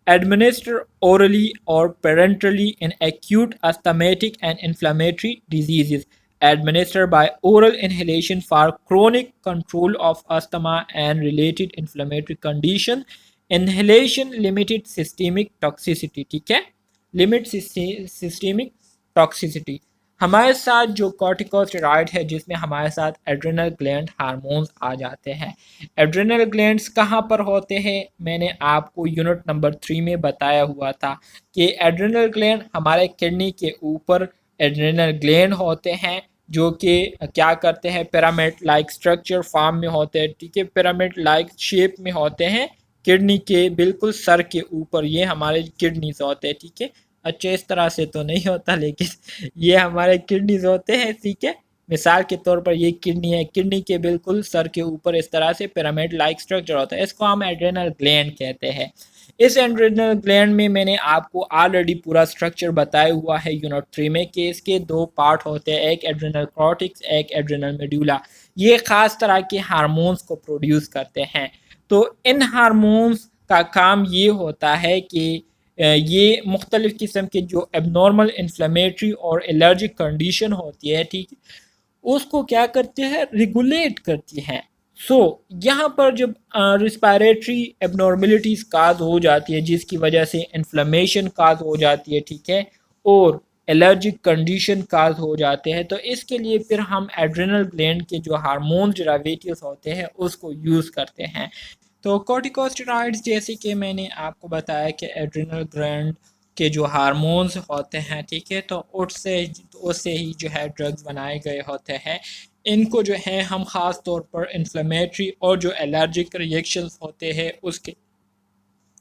administered orally or parenterally in acute asthmatic and inflammatory diseases, administered by oral inhalation for chronic control of asthma and related inflammatory condition, inhalation limited systemic toxicity, ठीक है, limit systemic toxicity. हमारे साथ जो corticosteroid है जिसमें हमारे साथ adrenal gland hormones आ जाते हैं। एड्रिनल ग्लैंड्स कहाँ पर होते हैं, मैंने आपको यूनिट नंबर 3 में बताया हुआ था कि एड्रिनल ग्लैंड हमारे किडनी के ऊपर एड्रिनल ग्लैंड होते हैं जो कि क्या करते हैं, पिरामिड लाइक स्ट्रक्चर फॉर्म में होते हैं, ठीक है, पिरामिड लाइक शेप में होते हैं किडनी के बिल्कुल सर के ऊपर, ये हमारे किडनीज होते हैं, ठीक है। अच्छा इस तरह से तो नहीं होता लेकिन ये हमारे किडनीज होते हैं, ठीक है। मिसाल के तौर पर ये किडनी है, किडनी के बिल्कुल सर के ऊपर इस तरह से पिरामिड लाइक स्ट्रक्चर होता है, इसको हम एड्रेनल ग्लैंड कहते हैं। इस एड्रेनल ग्लैंड में मैंने आपको ऑलरेडी पूरा स्ट्रक्चर बताया हुआ है यूनिट 3 में कि इसके दो पार्ट होते हैं, एक एड्रेनल कॉर्टेक्स, एक एड्रेनल मेडुला। ये खास तरह के हार्मोन्स को प्रोड्यूस करते हैं। तो इन हार्मोन्स का काम ये होता है कि ये मुख्तलिफ़ किस्म के जो एबनॉर्मल इन्फ्लेमेटरी और एलर्जिक कंडीशन होती है, ठीक है, उसको क्या करते हैं, रेगुलेट करती हैं। सो यहाँ पर जब रिस्पायरेटरी एबनॉर्मलिटीज़ काज हो जाती है जिसकी वजह से इन्फ्लेमेशन काज हो जाती है, ठीक है, और एलर्जिक कंडीशन काज हो जाते हैं, तो इसके लिए फिर हम एड्रेनल ग्लैंड के जो हार्मोन डेरिवेटिव्स होते हैं उसको यूज़ करते हैं। तो कॉर्टिकोस्टेरॉइड्स जैसे कि मैंने आपको बताया कि एड्रिनल ग्लैंड के जो हार्मोन्स होते हैं, ठीक है, तो उससे ही जो है ड्रग्स बनाए गए होते हैं। इनको जो है हम ख़ास तौर पर इन्फ्लेमेटरी और जो एलर्जिक रिएक्शंस होते हैं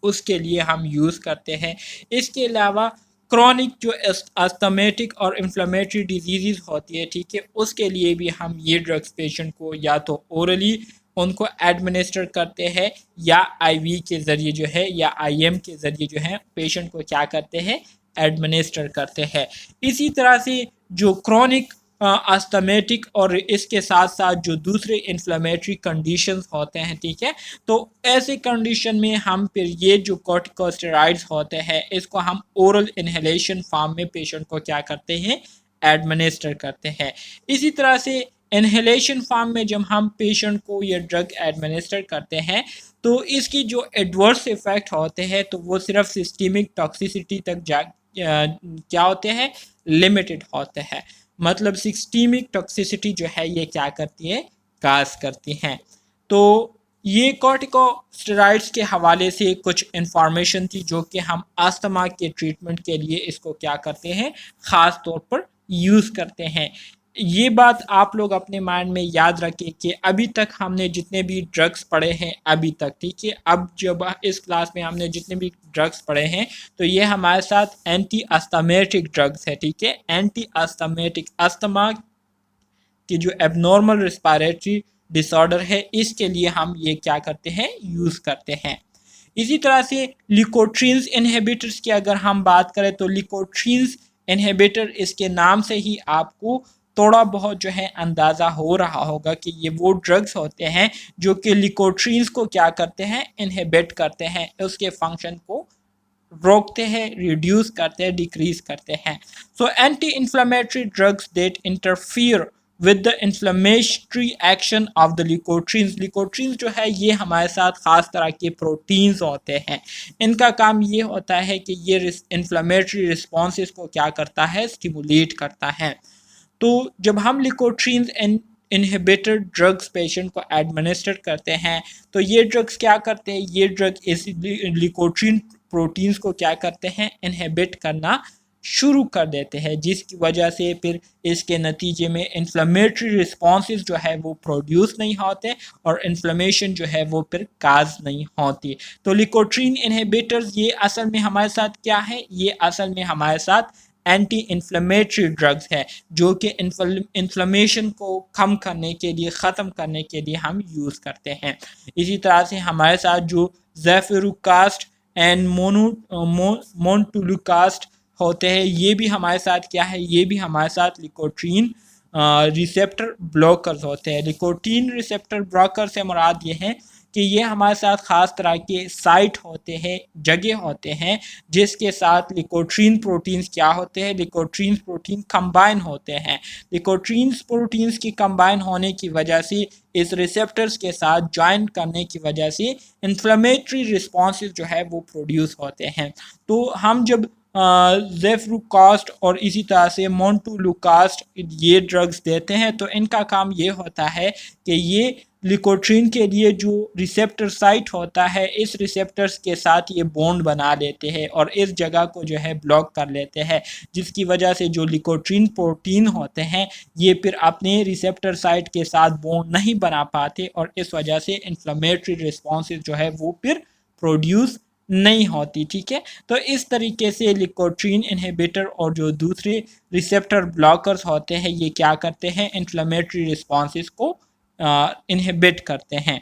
उसके लिए हम यूज़ करते हैं। इसके अलावा क्रॉनिक जो अस्थमेटिक और इन्फ्लेमेटरी डिजीज़ होती है, ठीक है, उसके लिए भी हम ये ड्रग्स पेशेंट को या तो ओरली उनको एडमिनिस्टर करते हैं या आईवी के ज़रिए जो है या आईएम के ज़रिए जो है पेशेंट को क्या करते हैं, एडमिनिस्टर करते हैं। इसी तरह से जो क्रॉनिक अस्थमेटिक और इसके साथ साथ जो दूसरे इन्फ्लेमेटरी कंडीशंस होते हैं, ठीक है, तो ऐसे कंडीशन में हम फिर ये जो कॉर्टिकोस्टेरॉइड्स होते हैं इसको हम ओरल इनहेलेशन फॉर्म में पेशेंट को क्या करते हैं, एडमिनिस्टर करते हैं। इसी तरह से इनहेलेशन फॉर्म में जब हम पेशेंट को ये ड्रग एडमिनिस्टर करते हैं तो इसकी जो एडवर्स इफ़ेक्ट होते हैं तो वो सिर्फ सिस्टमिक टॉक्सिसिटी तक क्या होते हैं, लिमिटेड होते हैं। मतलब सिस्टमिक टॉक्सिसिटी जो है ये क्या करती है, काज करती हैं। तो ये कॉर्टिकोस्टेरॉइड्स के हवाले से कुछ इन्फॉर्मेशन थी जो कि हम अस्थमा के ट्रीटमेंट के लिए इसको क्या करते हैं, ख़ास तौर पर यूज़ करते हैं। ये बात आप लोग अपने माइंड में याद रखें कि अभी तक हमने जितने भी ड्रग्स पढ़े हैं अभी तक, ठीक है, अब जब इस क्लास में हमने जितने भी ड्रग्स पढ़े हैं तो ये हमारे साथ एंटी अस्थमेटिक ड्रग्स है, ठीक है, एंटी अस्थमेटिक अस्थमा कि जो एबनॉर्मल रिस्पायरेटरी डिसऑर्डर है इसके लिए हम ये क्या करते हैं, यूज़ करते हैं। इसी तरह से लिकोट्रीन्स इनहिबिटर्स की अगर हम बात करें तो लिकोट्रीन्स इनहिबिटर इसके नाम से ही आपको थोड़ा बहुत जो है अंदाज़ा हो रहा होगा कि ये वो ड्रग्स होते हैं जो कि लिकोट्रीन्स को क्या करते हैं, इनहिबिट करते हैं, उसके फंक्शन को रोकते हैं, रिड्यूस करते हैं, डिक्रीज करते हैं। So anti inflammatory drugs that interfere with the inflammatory action of the leukotrienes. Leukotrienes जो है ये हमारे साथ ख़ास तरह के प्रोटीन्स होते हैं। इनका काम ये होता है कि ये इन्फ्लेमेटरी रिस्पॉन्सेस को क्या करता है, स्टिमुलेट करता है। तो जब हम लिकोट्रीन्स इनहिबिटर ड्रग्स पेशेंट को एडमिनिस्टर करते हैं तो ये ड्रग्स क्या करते हैं, ये ड्रग इस लिकोट्रीन प्रोटीन्स को क्या करते हैं, इनहिबिट करना शुरू कर देते हैं, जिसकी वजह से फिर इसके नतीजे में इन्फ्लेमेटरी रिस्पॉन्सेस जो है वो प्रोड्यूस नहीं होते और इन्फ्लेमेशन जो है वो फिर काज नहीं होती। तो लिकोट्रीन इनहिबिटर्स ये असल में हमारे साथ क्या है, ये असल में हमारे साथ एंटी इन्फ्लेमेटरी ड्रग्स है जो कि इन्फ्लेमेशन को कम करने के लिए, ख़त्म करने के लिए हम यूज़ करते हैं। इसी तरह से हमारे साथ जो ज़ेफिरुकास्ट एंड मोन्टुलुकास्ट होते हैं ये भी हमारे साथ क्या है, ये भी हमारे साथ लिकोट्रीन रिसेप्टर ब्लॉकर्स होते हैं। लिकोट्रीन रिसेप्टर ब्लॉकर से मुराद ये है कि ये हमारे साथ ख़ास तरह के साइट होते हैं, जगह होते हैं जिसके साथ लिकोट्रीन प्रोटीन्स क्या होते हैं, लिकोट्रीन प्रोटीन कंबाइन होते हैं। लिकोट्रीन प्रोटीन्स की कंबाइन होने की वजह से इस रिसेप्टर्स के साथ ज्वाइन करने की वजह से इन्फ्लेमेटरी रिस्पॉन्सेस जो है वो प्रोड्यूस होते हैं। तो हम जब ज़ेफ्रुकास्ट और इसी तरह से मोन्टुलुकास्ट ये ड्रग्स देते हैं तो इनका काम ये होता है कि ये लिकोट्रीन के लिए जो रिसेप्टर साइट होता है इस रिसेप्टर्स के साथ ये बॉन्ड बना लेते हैं और इस जगह को जो है ब्लॉक कर लेते हैं, जिसकी वजह से जो लिकोट्रीन प्रोटीन होते हैं ये फिर अपने रिसेप्टर साइट के साथ बॉन्ड नहीं बना पाते और इस वजह से इन्फ्लेमेटरी रिस्पॉन्सेज जो है वो फिर प्रोड्यूस नहीं होती। ठीक है, तो इस तरीके से लिकोट्रीन इनहिबिटर और जो दूसरे रिसेप्टर ब्लॉकर्स होते हैं ये क्या करते हैं, इन्फ्लेमेटरी रिस्पॉन्सेज को इनहिबिट करते हैं।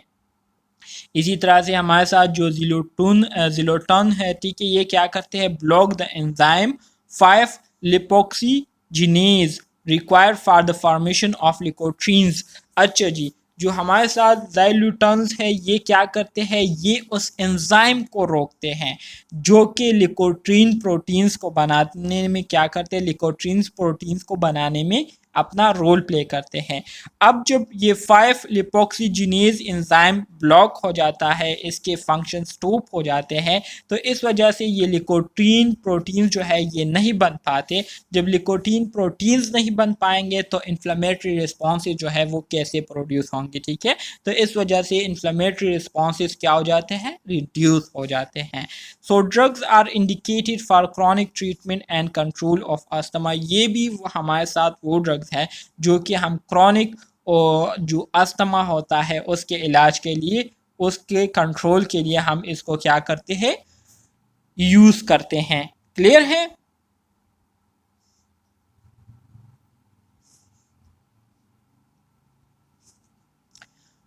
इसी तरह से हमारे साथ जो जिलोटन है, ठीक है, ये क्या करते हैं, block the enzyme 5 lipoxygenase required for the formation of leukotrienes. अच्छा जी, जो हमारे साथ ज़ाइलूटन्स है ये क्या करते हैं, ये उस एंजाइम को रोकते हैं जो कि लिकोट्रीन प्रोटीन्स को बनाने में क्या करते हैं, लिकोट्रीन प्रोटीन्स को बनाने में अपना रोल प्ले करते हैं। अब जब ये 5 लिपोक्सिजीनेज एंजाइम ब्लॉक हो जाता है, इसके फंक्शन स्टॉप हो जाते हैं, तो इस वजह से ये लिकोटीन प्रोटीन जो है ये नहीं बन पाते। जब लिकोटीन प्रोटीन्स नहीं बन पाएंगे तो इन्फ्लेमेटरी रिस्पॉन्सेज जो है वो कैसे प्रोड्यूस होंगे, ठीक है। तो इस वजह से इन्फ्लेमेटरी रिस्पॉन्सेज क्या हो जाते हैं, रिड्यूस हो जाते हैं। So drugs are indicated for chronic treatment and control of asthma. ये भी हमारे साथ वो ड्रग्स हैं जो कि हम क्रॉनिक और जो अस्थमा होता है उसके इलाज के लिए, उसके कंट्रोल के लिए हम इसको क्या करते हैं, यूज करते हैं। क्लियर है।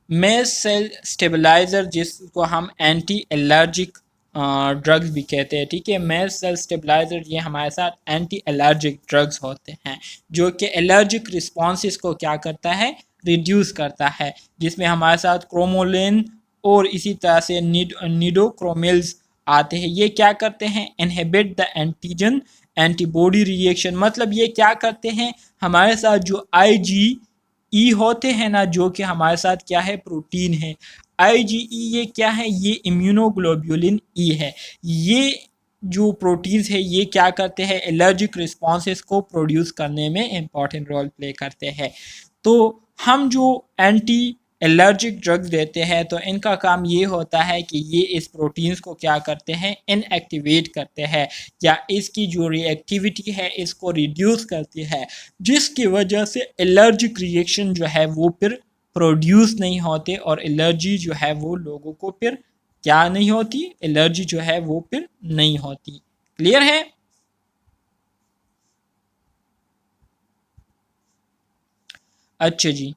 मेस सेल स्टेबलाइजर जिसको हम एंटी एलर्जिक ड्रग्स भी कहते हैं, ठीक है। मेस सेल स्टेबलाइजर ये हमारे साथ एंटी एलर्जिक ड्रग्स होते हैं जो कि एलर्जिक रिस्पॉन्सेस को क्या करता है, रिड्यूस करता है, जिसमें हमारे साथ क्रोमोलिन और इसी तरह से निडोक्रोमिल्स आते हैं। ये क्या करते हैं, inhibit the antigen antibody reaction. मतलब ये क्या करते हैं, हमारे साथ जो IgE होते हैं ना, जो कि हमारे साथ क्या है, प्रोटीन है। IgE ये क्या है, ये इम्यूनोग्लोब्युलिन ई है। ये जो प्रोटीन्स है ये क्या करते हैं, एलर्जिक रिस्पॉन्सेस को प्रोड्यूस करने में इंपॉर्टेंट रोल प्ले करते हैं। तो हम जो एंटी एलर्जिक ड्रग्स देते हैं तो इनका काम ये होता है कि ये इस प्रोटीन्स को क्या करते हैं, इनएक्टिवेट करते हैं, या इसकी जो रिएक्टिविटी है इसको रिड्यूस करती है, जिसकी वजह से एलर्जिक रिएक्शन जो है वो फिर प्रोड्यूस नहीं होते और एलर्जी जो है वो लोगों को फिर क्या नहीं होती, एलर्जी जो है वो फिर नहीं होती। क्लियर है। अच्छा जी,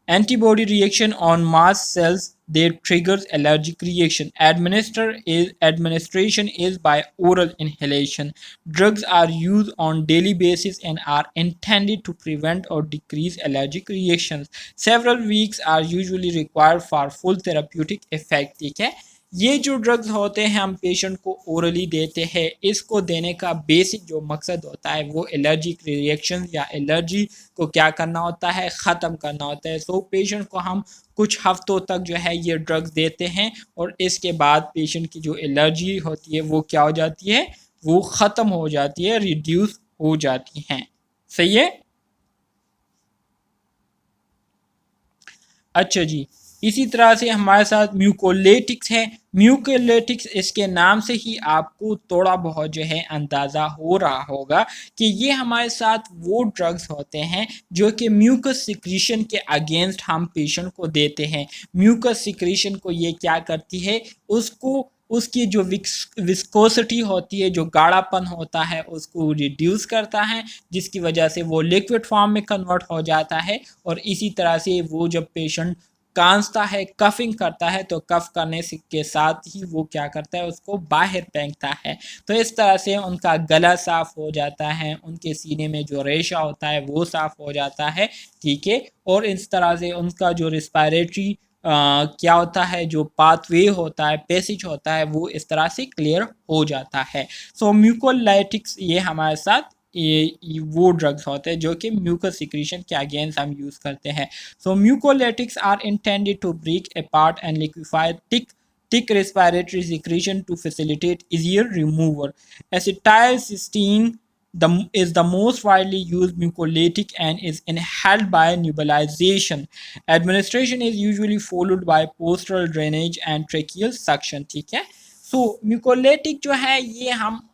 antibody reaction on mast cells that triggers allergic reaction. Administration is by oral inhalation. Drugs are used on daily basis and are intended to prevent or decrease allergic reactions. Several weeks are usually required for full therapeutic effect, ठीक है। ये जो drugs होते हैं हम patient को orally देते हैं। इसको देने का बेसिक जो मकसद होता है वो एलर्जिक रिएक्शन या एलर्जी को क्या करना होता है, ख़त्म करना होता है। सो पेशेंट को हम कुछ हफ्तों तक जो है ये ड्रग्स देते हैं और इसके बाद पेशेंट की जो एलर्जी होती है वो क्या हो जाती है, वो ख़त्म हो जाती है, रिड्यूस हो जाती हैं। सही है। अच्छा जी, इसी तरह से हमारे साथ म्यूकोलेटिक्स है। म्यूकोलेटिक्स इसके नाम से ही आपको थोड़ा बहुत जो है अंदाज़ा हो रहा होगा कि ये हमारे साथ वो ड्रग्स होते हैं जो कि म्यूकस सिक्रीशन के अगेंस्ट हम पेशेंट को देते हैं। म्यूकस सिक्रीशन को ये क्या करती है, उसको उसकी जो विस्कोसिटी होती है, जो गाढ़ापन होता है उसको रिड्यूस करता है, जिसकी वजह से वो लिक्विड फॉर्म में कन्वर्ट हो जाता है। और इसी तरह से वो जब पेशेंट कांसता है, कफिंग करता है, तो कफ करने के साथ ही वो क्या करता है, उसको बाहर फेंकता है। तो इस तरह से उनका गला साफ हो जाता है, उनके सीने में जो रेशा होता है वो साफ हो जाता है, ठीक है। और इस तरह से उनका जो रिस्पायरेटरी क्या होता है, जो पाथवे होता है, पैसेज होता है, वो इस तरह से क्लियर हो जाता है। सो म्यूकोलाइटिक्स ये हमारे साथ ये वो ड्रग्स होते हैं जो कि म्यूकस सिक्रीशन के अगेंस्ट हम यूज़ करते हैं। So mucolytics are intended to break apart and liquefy thick respiratory secretion to facilitate easier removal. Acetylcysteine is the most widely used mucolytic and is inhaled by nebulization. Administration is usually followed by postural drainage and tracheal suction, ठीक है। सो म्यूकोलेटिक जो है ये हम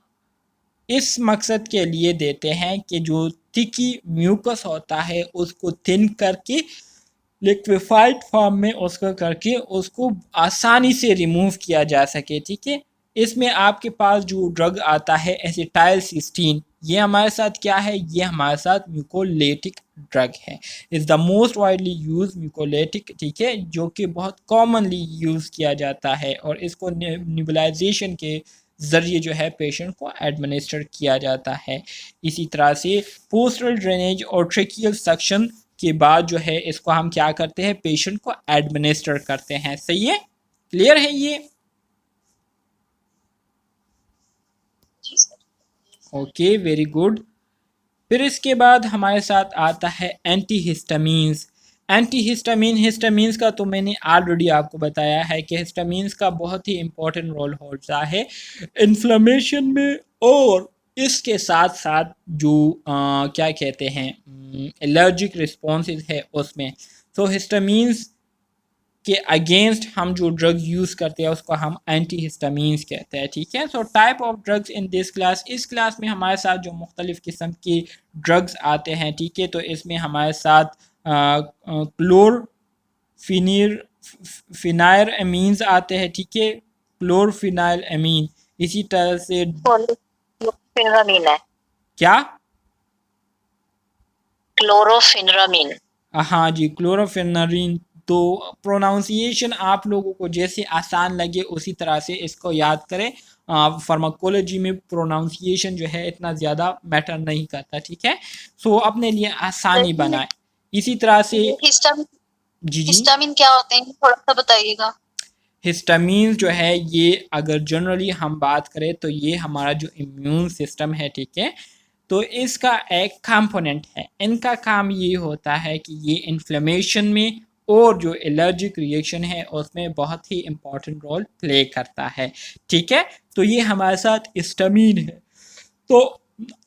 इस मकसद के लिए देते हैं कि जो थिकी म्यूकस होता है उसको थिन करके लिक्विफाइड फॉर्म में उसको करके उसको आसानी से रिमूव किया जा सके, ठीक है। इसमें आपके पास जो ड्रग आता है एसिटाइलसिस्टीन, ये हमारे साथ क्या है, ये हमारे साथ म्यूकोलेटिक ड्रग है। Is the most widely use mucolytic, ठीक है, जो कि बहुत कॉमनली यूज़ किया जाता है और इसको निबुलाइजेशन के ज़रिए जो है पेशेंट को एडमिनिस्टर किया जाता है। इसी तरह से पोस्टल ड्रेनेज और ट्रेकियल सक्शन के बाद जो है इसको हम क्या करते हैं, पेशेंट को एडमिनिस्टर करते हैं। सही है, क्लियर है ये। Okay, very good. फिर इसके बाद हमारे साथ आता है एंटीहिस्टामीन्स। एंटीहिस्टामीन, हिस्टामीन्स का तो मैंने ऑलरेडी आपको बताया है कि हिस्टामीन्स का बहुत ही इम्पोर्टेंट रोल होता है इन्फ्लेमेशन में, और इसके साथ साथ जो क्या कहते हैं एलर्जिक रिस्पॉन्सेज है उसमें। तो हिस्टामीन्स के अगेंस्ट हम जो ड्रग यूज़ करते हैं उसको हम एंटी हिस्टामीन्स कहते हैं, ठीक है। So type of drugs in this class, इस क्लास में हमारे साथ जो मुख्तलिफ़ किस्म की ड्रग्स आते हैं, ठीक है, तो इसमें हमारे साथ क्लोर फिनिर फिनाइल अमीन्स आते हैं, ठीक है, क्लोरफिनाइल अमीन। इसी तरह से क्लोरोफिनरामीन है, क्या, क्लोरोफिनरामीन। हाँ जी, क्लोरोफेनरिन। तो प्रोनाउंसिएशन आप लोगों को जैसे आसान लगे उसी तरह से इसको याद करें। फार्माकोलॉजी में प्रोनाउंसिएशन जो है इतना ज़्यादा मैटर नहीं करता, ठीक है। सो अपने लिए आसानी बनाए इसी तरह से। हिस्टामिन, जी जी, हिस्टामिन क्या होते हैं थोड़ा सा बताइएगा। हिस्टामीन जो है ये अगर जनरली हम बात करें तो ये हमारा जो इम्यून सिस्टम है, ठीक है, तो इसका एक कंपोनेंट है। इनका काम ये होता है कि ये इन्फ्लेमेशन में और जो एलर्जिक रिएक्शन है उसमें बहुत ही इम्पोर्टेंट रोल प्ले करता है, ठीक है। तो ये हमारे साथ हिस्टामीन है। तो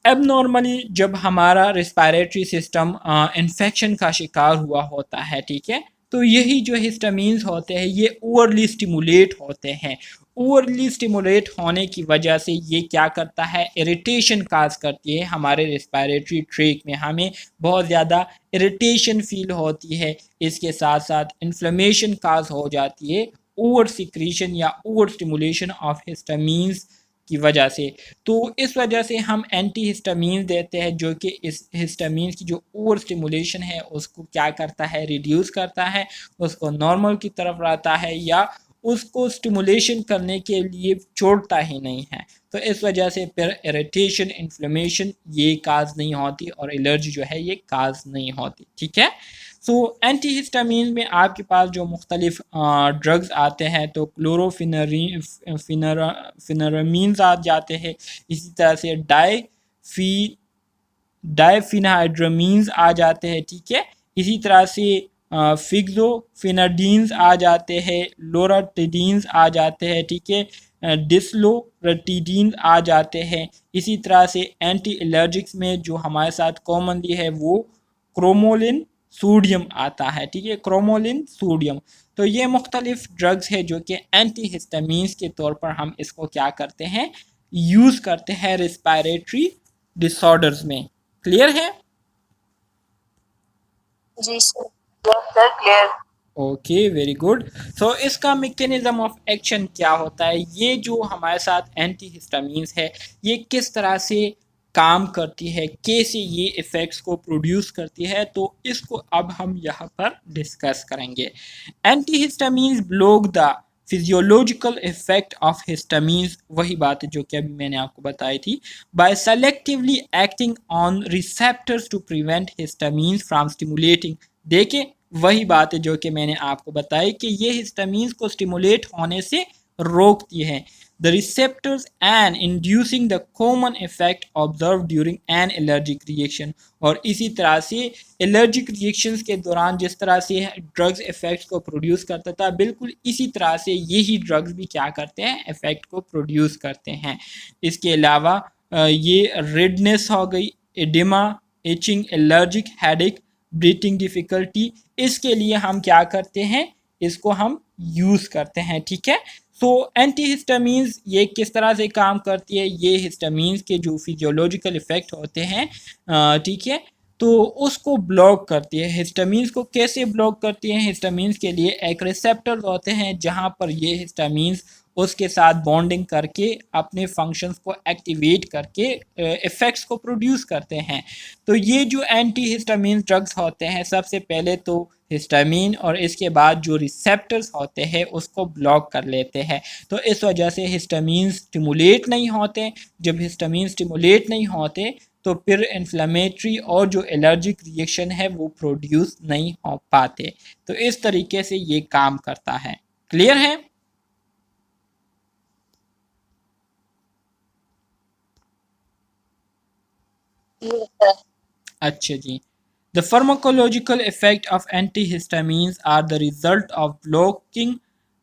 अब नॉर्मली जब हमारा रिस्पायरेटरी सिस्टम इन्फेक्शन का शिकार हुआ होता है, ठीक है, तो यही जो हिस्टामीन्स होते हैं ये ओवरली स्टिमुलेट होते हैं। ओवरली स्टिमुलेट होने की वजह से ये क्या करता है, इरिटेशन काज करती है हमारे रिस्पायरेटरी ट्रैक में, हमें बहुत ज़्यादा इरिटेशन फील होती है। इसके साथ साथ इन्फ्लेमेशन काज हो जाती है ओवर सिक्रीशन या ओवर स्टिमुलेशन ऑफ हिस्टामीन्स की वजह से। तो इस वजह से हम एंटी हिस्टामीन देते हैं जो कि इस हिस्टामीन की जो ओवर स्टिमुलेशन है उसको क्या करता है, रिड्यूस करता है, उसको नॉर्मल की तरफ लाता है या उसको स्टिमुलेशन करने के लिए छोड़ता ही नहीं है। तो इस वजह से फिर इरिटेशन, इन्फ्लेमेशन ये काज नहीं होती और एलर्जी जो है ये काज नहीं होती, ठीक है। सो एंटी हिस्टामीन में आपके पास जो मुख्तलिफ ड्रग्स आते हैं तो क्लोरोफिनरामीन्स आ जाते हैं, इसी तरह से डाइफिनहाइड्रामीन्स आ जाते हैं, ठीक है। इसी तरह से फिक्सोफिनाडीन्स आ जाते हैं, लोराटिडीन्स आ जाते हैं, ठीक है, डिस्लोरटिडीन्स आ जाते हैं। इसी तरह से एंटी एलर्जिक्स में जो हमारे साथ कॉमनली है वो क्रोमोलिन सोडियम आता है, ठीक है, क्रोमोलिन सोडियम। तो ये मुख्तलिफ ड्रग्स है जो कि एंटी हिस्टामीन्स के तौर पर हम इसको क्या करते हैं, यूज़ करते हैं रिस्पायरेटरी डिसऑर्डर्स में। क्लियर है? जी sir, yes sir, clear. Okay, very good. So इसका मैकेनिज्म ऑफ एक्शन क्या होता है, ये जो हमारे साथ एंटी हिस्टामीन्स है ये किस तरह से काम करती है, कैसे ये इफ़ेक्ट्स को प्रोड्यूस करती है, तो इसको अब हम यहाँ पर डिस्कस करेंगे। Anti histamines block the physiological effect of histamines, वही बात है जो कि अभी मैंने आपको बताई थी, by selectively acting on receptors to prevent histamines from stimulating. देखें, वही बात है जो कि मैंने आपको बताई कि ये हिस्टामीन्स को स्टिमुलेट होने से रोकती है the receptors and inducing the common effect observe during an allergic reaction. और इसी तरह से एलर्जिक रिएक्शंस के दौरान जिस तरह से ड्रग्स इफेक्ट्स को प्रोड्यूस करता था, बिल्कुल इसी तरह से यही ड्रग्स भी क्या करते हैं, इफेक्ट को प्रोड्यूस करते हैं। इसके अलावा ये रेडनेस हो गई, oedema, itching, allergic headache, breathing difficulty, इसके लिए हम क्या करते हैं, इसको हम यूज़ करते हैं, ठीक है। सो एंटी हिस्टामीन्स ये किस तरह से काम करती है, ये हिस्टामीन्स के जो फिजियोलॉजिकल इफ़ेक्ट होते हैं, ठीक है, तो उसको ब्लॉक करती है। हिस्टामीन्स को कैसे ब्लॉक करती है, हिस्टामीन्स के लिए एक रिसेप्टर्स होते हैं जहाँ पर ये हिस्टामीन्स उसके साथ बॉन्डिंग करके अपने फंक्शंस को एक्टिवेट करके इफ़ेक्ट्स को प्रोड्यूस करते हैं। तो ये जो एंटी हिस्टामीन ड्रग्स होते हैं, सबसे पहले तो हिस्टामीन और इसके बाद जो रिसेप्टर्स होते हैं उसको ब्लॉक कर लेते हैं। तो इस वजह से हिस्टामीन स्टिमुलेट नहीं होते। जब हिस्टामीन स्टिमुलेट नहीं होते तो फिर इन्फ्लेमेटरी और जो एलर्जिक रिएक्शन है वो प्रोड्यूस नहीं हो पाते। तो इस तरीके से ये काम करता है। क्लियर है? Yes sir. अच्छा जी। The pharmacological effect of antihistamines are the result of blocking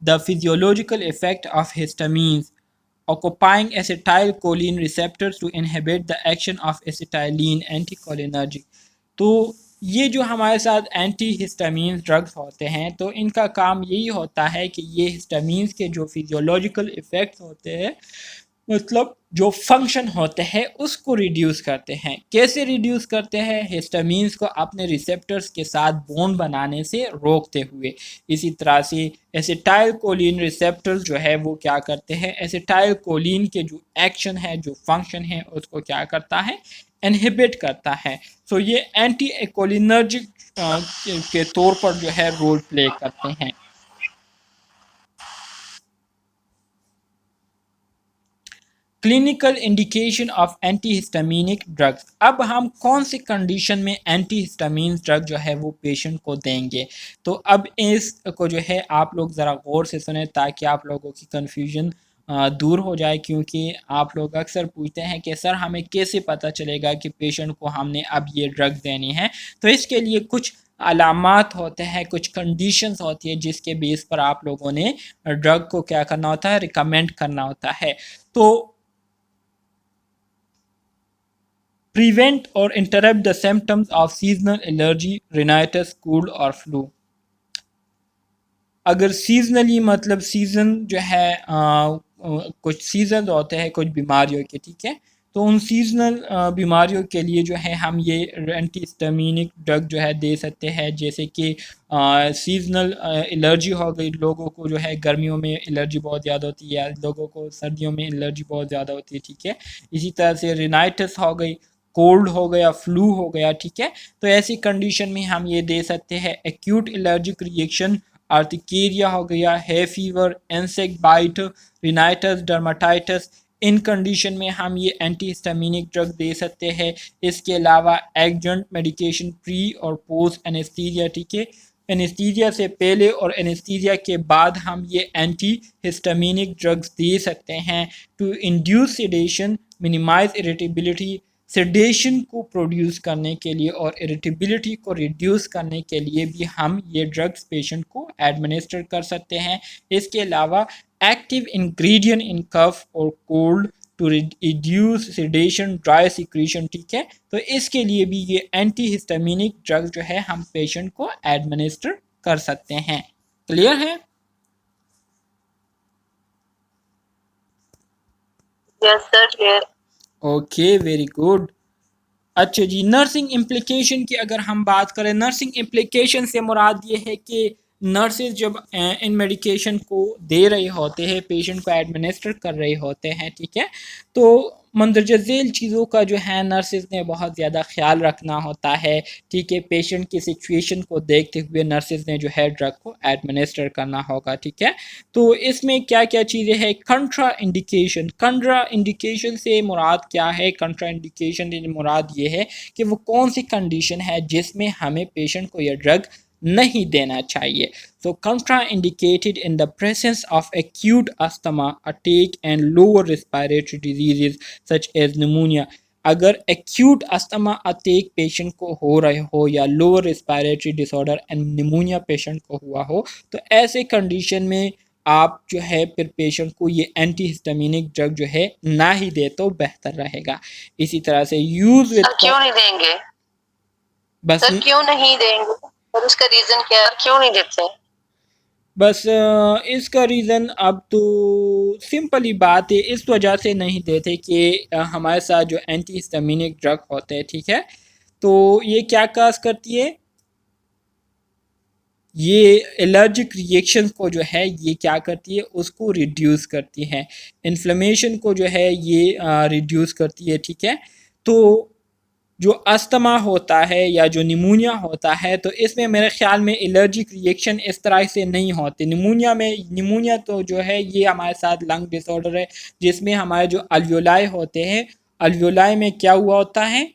the physiological effect of histamines, occupying acetylcholine receptors to inhibit the action of acetylene anticholinergic. तो ये जो हमारे साथ एंटी हिस्टामीन ड्रग्स होते हैं तो इनका काम यही होता है कि ये हिस्टामीन्स के जो फिजियोलॉजिकल इफ़ेक्ट्स होते हैं मतलब जो फंक्शन होते हैं उसको रिड्यूस करते हैं। कैसे रिड्यूस करते हैं? हिस्टामीन्स को अपने रिसेप्टर्स के साथ बॉन्ड बनाने से रोकते हुए। इसी तरह से एसिटाइल कोलिन रिसेप्टर्स जो है वो क्या करते हैं? एसिटाइल कोलिन के जो एक्शन है, जो फंक्शन है, उसको क्या करता है? इनहिबिट करता है। सो ये एंटी कोलिनर्जिक के तौर पर जो है रोल प्ले करते हैं। Clinical indication of antihistaminic drugs. अब हम कौन सी कंडीशन में एंटीहिस्टामिन ड्रग जो है वो पेशेंट को देंगे? तो अब इसको जो है आप लोग ज़रा गौर से सुने ताकि आप लोगों की कन्फ्यूजन दूर हो जाए, क्योंकि आप लोग अक्सर पूछते हैं कि सर हमें कैसे पता चलेगा कि पेशेंट को हमने अब ये ड्रग देनी है। तो इसके लिए कुछ अलामात होते हैं, कुछ कंडीशंस होती है जिसके बेस पर आप लोगों ने ड्रग को क्या करना होता है? रिकमेंड करना होता है। तो prevent or interrupt the symptoms of seasonal allergy, rhinitis, cold और flu। अगर सीजनली मतलब सीज़न जो है कुछ सीज़न होते हैं कुछ बीमारियों के, ठीक है, तो उन सीजनल बीमारियों के लिए जो है हम ये एंटीहिस्टामिनिक ड्रग जो है दे सकते हैं। जैसे कि सीजनल एलर्जी हो गई, लोगों को जो है गर्मियों में एलर्जी बहुत ज़्यादा होती है, लोगों को सर्दियों में एलर्जी बहुत ज़्यादा होती है, ठीक है। इसी तरह से रिनाइटिस हो गई, कोल्ड हो गया, फ्लू हो गया, ठीक है। तो ऐसी कंडीशन में हम ये दे सकते हैं। एक्यूट एलर्जिक रिएक्शन, आर्टिकेरिया हो गया, hay fever, insect bite, rhinitis, dermatitis, इन कंडीशन में हम ये एंटीहिस्टामिनिक ड्रग दे सकते हैं। इसके अलावा एडजंट मेडिकेशन प्री और पोस्ट एनेस्थीसिया, ठीक है। एनेस्थीसिया से पहले और एनेस्थीसिया के बाद हम ये एंटी हिस्टामिनिक ड्रग्स दे सकते हैं to induce sedation, minimise irritability. Sedation को प्रोड्यूस करने के लिए और इरिटेबिलिटी को रिड्यूस करने के लिए भी हम ये ड्रग्स पेशेंट को एडमिनिस्टर कर सकते हैं। इसके अलावा एक्टिव इंग्रेडिएंट इन कफ और cold to reduce sedation, dry secretion, ठीक है। तो इसके लिए भी ये एंटी हिस्टामिनिक ड्रग जो है हम पेशेंट को एडमिनिस्टर कर सकते हैं। क्लियर है? Yes sir, clear. Okay, very good. अच्छा जी, नर्सिंग इम्प्लीकेशन की अगर हम बात करें, नर्सिंग इम्प्लीकेशन से मुराद ये है कि नर्सेज जब इन मेडिकेशन को दे रहे होते हैं, पेशेंट को एडमिनिस्टर कर रहे होते हैं, ठीक है, तो मंदरजा झेल चीज़ों का जो है नर्सेज ने बहुत ज़्यादा ख्याल रखना होता है, ठीक है। पेशेंट की सिचुएशन को देखते हुए नर्सेज ने जो है ड्रग को एडमिनिस्टर करना होगा, ठीक है। तो इसमें क्या क्या चीज़ें हैं? कंट्रा इंडिकेशन। कंट्रा इंडिकेशन से मुराद क्या है? कंट्रा इंडिकेशन से मुराद ये है कि वो कौन सी कंडीशन है जिसमें हमें पेशेंट को यह ड्रग नहीं देना चाहिए। So contraindicated in the presence of acute asthma attack and lower respiratory diseases such as pneumonia। अगर एक्यूट अस्थमा अटैक पेशेंट को हो रहे हो या lower respiratory disorder and pneumonia patient को हुआ हो, तो ऐसे कंडीशन में आप जो है फिर पेशेंट को ये एंटीहिस्टामिनिक ड्रग जो है ना ही दे तो बेहतर रहेगा। इसी तरह से यूज विद, क्यों नहीं देंगे? बस सर क्यों नहीं देंगे? और उसका रीजन क्या है, क्यों नहीं देते? बस इसका रीज़न अब तो सिंपल ही बात है, इस वजह से नहीं देते कि हमारे साथ जो एंटीहिस्टामिनिक ड्रग होते हैं, ठीक है, तो ये क्या काज करती है? ये एलर्जिक रिएक्शन को जो है ये क्या करती है? उसको रिड्यूस करती है। इन्फ्लेमेशन को जो है ये रिड्यूस करती है, ठीक है। तो जो अस्थमा होता है या जो निमोनिया होता है, तो इसमें मेरे ख्याल में एलर्जिक रिएक्शन इस तरह से नहीं होती। निमोनिया तो जो है ये हमारे साथ लंग डिसऑर्डर है जिसमें हमारे जो अल्वियोलाई होते हैं, अल्वियोलाई में क्या हुआ होता है?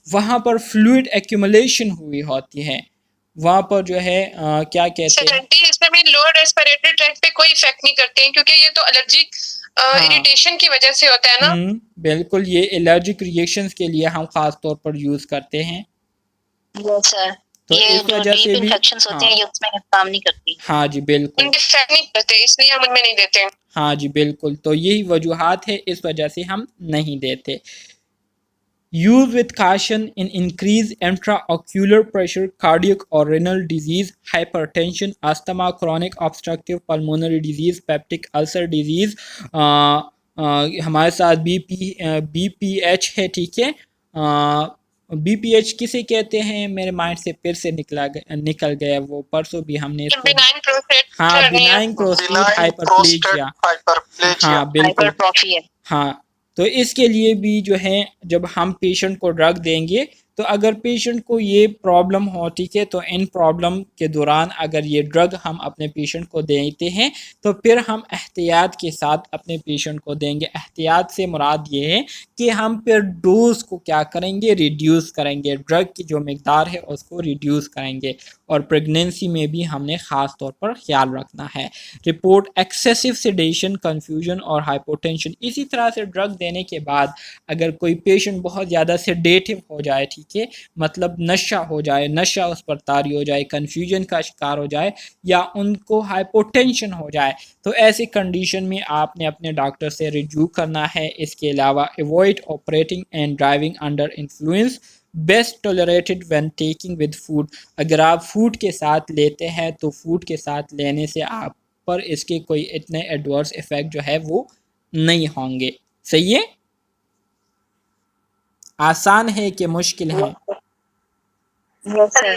वहाँ पर फ्लूइड एक्यूमुलेशन हुई होती है, वहाँ पर जो है क्या कहते हैं, एंटीहिस्टामिन लोअर रेस्पिरेटरी ट्रैक्ट पे कोई इफेक्ट नहीं करते हैं क्योंकि ये तो एलर्जिक इरिटेशन की वजह से होता है ना। बिल्कुल, ये एलर्जिक रिएक्शंस के लिए हम ख़ास तौर पर यूज़ करते हैं। Yes sir. तो ये इस जो वजह डीप से भी इन्फेक्शंस होते हाँ हैं ये उसमें काम नहीं करती। हाँ जी बिल्कुल उनके इफेक्ट नहीं करते इसलिए हम उनमें नहीं देते। हाँ जी बिल्कुल, तो यही वजूहात है, इस वजह से हम नहीं देते। Use with caution in increased intraocular pressure, cardiac or renal disease, hypertension, asthma, chronic obstructive pulmonary disease, peptic ulcer disease। हमारे साथ BPH है, ठीक है। BPH किसे कहते हैं, मेरे माइंड से फिर से निकल गया, वो परसों भी हमने इसको बिनाइन प्रोस्टेट हाँ hernia, benign prostate benign prostate hyperplasia. Hyperplasia. हाँ बिल्कुल हाइपरट्रॉफी है। हाँ, तो इसके लिए भी जो है जब हम पेशेंट को ड्रग देंगे, तो अगर पेशेंट को ये प्रॉब्लम हो, ठीक है, तो इन प्रॉब्लम के दौरान अगर ये ड्रग हम अपने पेशेंट को देते हैं, तो फिर हम एहतियात के साथ अपने पेशेंट को देंगे। एहतियात से मुराद ये है कि हम फिर डोज को क्या करेंगे, रिड्यूस करेंगे, ड्रग की जो मकदार है उसको रिड्यूस करेंगे। और प्रेगनेंसी में भी हमने ख़ास तौर पर ख्याल रखना है। रिपोर्ट एक्सेसिव सेडेशन, कन्फ्यूजन और हाइपोटेंशन। इसी तरह से ड्रग देने के बाद अगर कोई पेशेंट बहुत ज़्यादा सेडेटिव हो जाए, ठीक है, मतलब नशा हो जाए, नशा उस पर तारी हो जाए, कन्फ्यूजन का शिकार हो जाए, या उनको हाइपोटेंशन हो जाए, तो ऐसी कंडीशन में आपने अपने डॉक्टर से रिव्यू करना है। इसके अलावा avoid operating and driving under influence, best tolerated when taking with food. अगर आप फूड के साथ लेते हैं तो फूड के साथ लेने से आप पर इसके कोई इतने एडवर्स इफेक्ट जो है वो नहीं होंगे। सही है, आसान है कि मुश्किल है? Yes sir.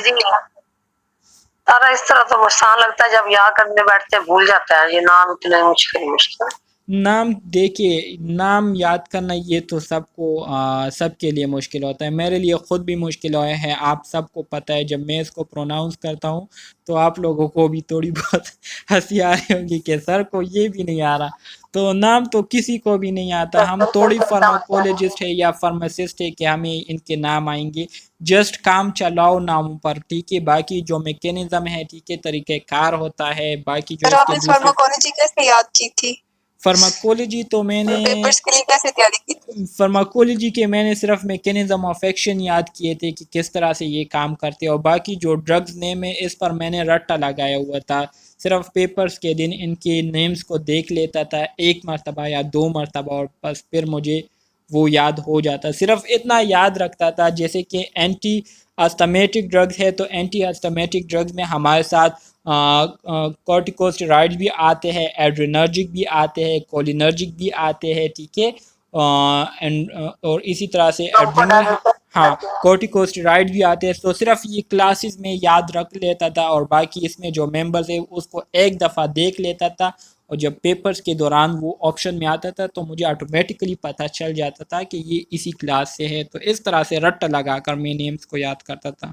सारा इस तरह तो आसान लगता है, जब याद करने बैठते हैं भूल जाता है, ये नाम इतने मुश्किल मुश्किल। नाम देखिए, नाम याद करना ये तो सबको सबके लिए मुश्किल होता है, मेरे लिए ख़ुद भी मुश्किल हुआ है। आप सबको पता है जब मैं इसको प्रोनाउंस करता हूँ तो आप लोगों को भी थोड़ी बहुत हंसी आ रही होगी कि सर को ये भी नहीं आ रहा। तो नाम तो किसी को भी नहीं आता, हम थोड़ी फार्माकोलॉजिस्ट है या फार्मासिस्ट है कि हमें इनके नाम आएंगे। जस्ट काम चलाओ नामों पर, ठीक है। बाकी जो मैकेनिज्म है, ठीक है, तरीक़ेकार होता है, बाकी जो इसके दूसरे फार्माकोलॉजी कैसे याद की थी? फार्माकोलॉजी तो मैंने पेपर्स के लिए कैसे तैयारी की थी? फार्माकोलॉजी के मैंने सिर्फ मैकेनिज्म ऑफ एक्शन याद किए थे कि किस तरह से ये काम करते हैं, और बाकी जो ड्रग्स नेम है इस पर मैंने रट्टा लगाया हुआ था। सिर्फ पेपर्स के दिन इनके नेम्स को देख लेता था एक मरतबा या दो मरतबा, और बस फिर मुझे वो याद हो जाता। सिर्फ इतना याद रखता था जैसे कि एंटी अस्थमेटिक ड्रग्स है, तो एंटी अस्थमेटिक ड्रग्स में हमारे साथ कॉर्टिकोस्टेरॉइड्स भी आते हैं, एड्रेनर्जिक भी आते हैं, कोलिनर्जिक भी आते हैं, ठीक है। एंड और इसी तरह से एड्रेनल, हाँ, कॉर्टिकोस्टेरॉइड भी आते हैं। तो सिर्फ ये क्लासेस में याद रख लेता था, और बाकी इसमें जो मेंबर्स है उसको एक दफ़ा देख लेता था, और जब पेपर्स के दौरान वो ऑप्शन में आता था तो मुझे ऑटोमेटिकली पता चल जाता था कि ये इसी क्लास से है। तो इस तरह से रट्टा लगाकर मैं नेम्स को याद करता था।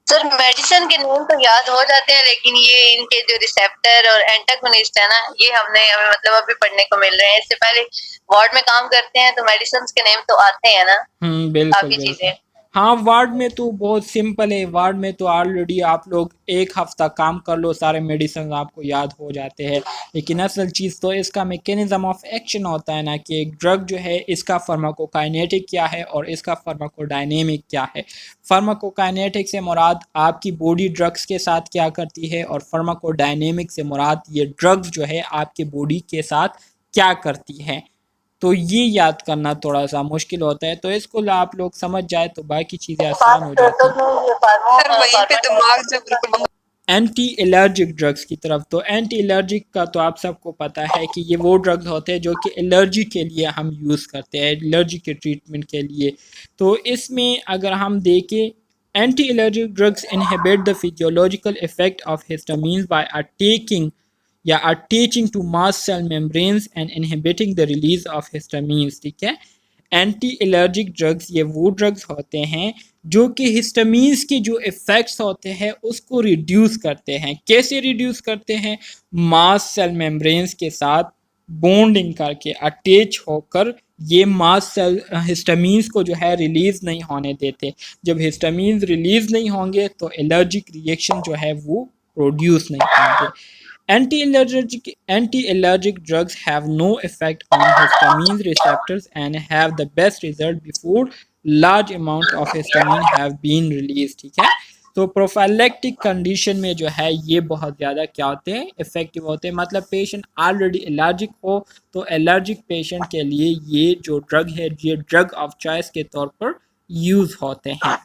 सर मेडिसिन के नेम तो याद हो जाते हैं, लेकिन ये इनके जो रिसेप्टर और एंटागोनिस्ट है ना, ये हमें मतलब अभी पढ़ने को मिल रहे हैं। इससे पहले वार्ड में काम करते हैं तो मेडिसिन के नेम तो आते हैं ना, बिल्कुल काफी बिल्कुल। चीजें। हाँ, वार्ड में तो बहुत सिंपल है, वार्ड में तो ऑलरेडी आप लोग एक हफ्ता काम कर लो, सारे मेडिसिन आपको याद हो जाते हैं। लेकिन असल चीज़ तो इसका मैकेनिज्म ऑफ एक्शन होता है ना, कि एक ड्रग जो है इसका फार्माकोकाइनेटिक क्या है और इसका फार्माकोडायनेमिक क्या है। फार्माकोकाइनेटिक से मुराद आपकी बॉडी ड्रग्स के साथ क्या करती है, और फार्माकोडायनेमिक से मुराद ये ड्रग्स जो है आपके बॉडी के साथ क्या करती है। तो ये याद करना थोड़ा सा मुश्किल होता है, तो इसको आप लोग समझ जाए तो बाकी चीज़ें आसान हो जाती हैं। वहीं पे दिमाग जब बिल्कुल एंटी एलर्जिक ड्रग्स की तरफ, तो एंटी एलर्जिक का तो आप सबको पता है कि ये वो ड्रग्स होते हैं जो कि एलर्जी के लिए हम यूज़ करते हैं, एलर्जी के ट्रीटमेंट के लिए। तो इसमें अगर हम देखें, anti allergic drugs inhibit the physiological effect of histamines by attacking या attaching to mast cell membranes and inhibiting the release of histamines, ठीक है। एंटी एलर्जिक ड्रग्स ये वो ड्रग्स होते हैं जो कि हिस्टामीन्स के जो इफ़ेक्ट्स होते हैं उसको रिड्यूस करते हैं। कैसे रिड्यूस करते हैं? मास्ट सेल मेम्ब्रेन्स के साथ बॉन्डिंग करके, अटैच होकर ये मास्ट सेल हिस्टामीन्स को जो है रिलीज़ नहीं होने देते। जब हिस्टामीन्स रिलीज़ नहीं होंगे तो एलर्जिक रिएक्शन जो है वो प्रोड्यूस नहीं होंगे। Anti-allergic drugs have no effect on histamine receptors and have the best result before large amount of histamine have been released. ठीक है, तो प्रोफाइलेक्टिक कंडीशन में जो है ये बहुत ज़्यादा क्या होते हैं, इफेक्टिव होते हैं। मतलब पेशेंट ऑलरेडी एलर्जिक हो तो एलर्जिक पेशेंट के लिए ये जो ड्रग है ये ड्रग ऑफ चॉइस के तौर पर यूज़ होते हैं।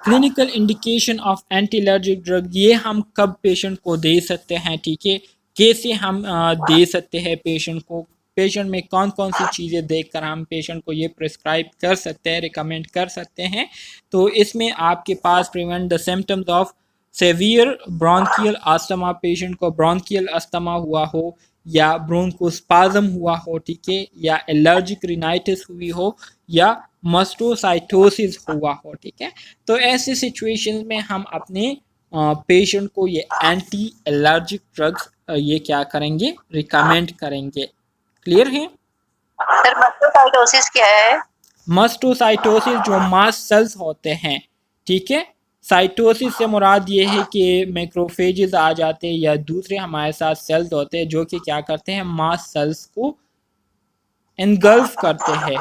Clinical indication of anti allergic drug, ये हम कब पेशेंट को दे सकते हैं, ठीक है, कैसे हम दे सकते हैं पेशेंट को, पेशेंट में कौन कौन सी चीज़ें देखकर हम पेशेंट को ये प्रिस्क्राइब कर सकते हैं, रिकमेंड कर सकते हैं। तो इसमें आपके पास prevent the symptoms of severe bronchial asthma, patient को ब्रोंकियल अस्थमा हुआ हो या ब्रोंकोस्पाज्म हुआ हो, ठीक है, या एलर्जिक रिनाइटिस हुई हो या मास्टोसाइटोसिस हुआ हो, ठीक है। तो ऐसे सिचुएशंस में हम अपने पेशेंट को ये एंटी एलर्जिक ड्रग्स ये क्या करेंगे, रिकमेंड करेंगे। क्लियर है सर मास्टोसाइटोसिस क्या है? मास्टोसाइटोसिस जो मास्ट सेल्स होते हैं, ठीक है, साइटोसिस से मुराद ये है कि मैक्रोफेजेस आ जाते हैं या दूसरे हमारे साथ सेल्स होते हैं जो कि क्या करते हैं, मास्ट सेल्स को एनगल्फ करते हैं,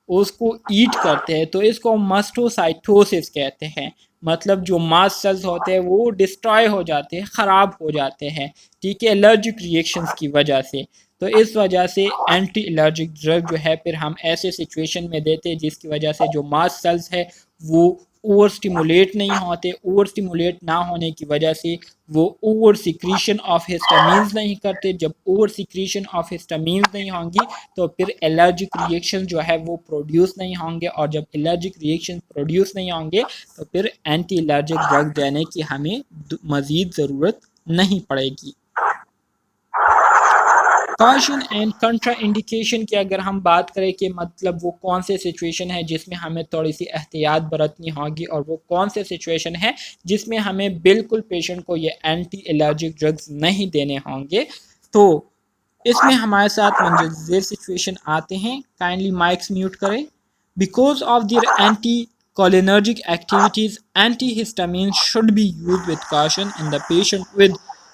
उसको ईट करते हैं, तो इसको मास्टोसाइटोसिस कहते हैं। मतलब जो मास्ट सेल्स होते हैं वो डिस्ट्रॉय हो जाते हैं, ख़राब हो जाते हैं, ठीक है, एलर्जिक रिएक्शंस की वजह से। तो इस वजह से एंटी एलर्जिक ड्रग जो है फिर हम ऐसे सिचुएशन में देते हैं जिसकी वजह से जो मास्ट सेल्स है वो ओवर स्टिमुलेट नहीं होते, ओवर स्टिमुलेट ना होने की वजह से वो ओवर सिक्रीशन ऑफ हिस्टामीन्स नहीं करते। जब ओवर सिक्रीशन ऑफ हिस्टामीन्स नहीं होंगी तो फिर एलर्जिक रिएक्शन जो है वो प्रोड्यूस नहीं होंगे, और जब एलर्जिक रिएक्शन प्रोड्यूस नहीं होंगे तो फिर एंटी एलर्जिक ड्रग देने की हमें मज़ीद ज़रूरत नहीं पड़ेगी। कॉशन एंड कंट्रा इंडिकेशन की अगर हम बात करें कि मतलब वो कौन से सिचुएशन है जिसमें हमें थोड़ी सी एहतियात बरतनी होगी और वो कौन से सिचुएशन है जिसमें हमें बिल्कुल पेशेंट को ये एंटी एलर्जिक ड्रग्स नहीं देने होंगे। तो इसमें हमारे साथ मंजर सिचुएशन आते हैं, काइंडली माइक्स म्यूट करें। Because of their anti cholinergic activities, antihistamines should be used with caution in the patient with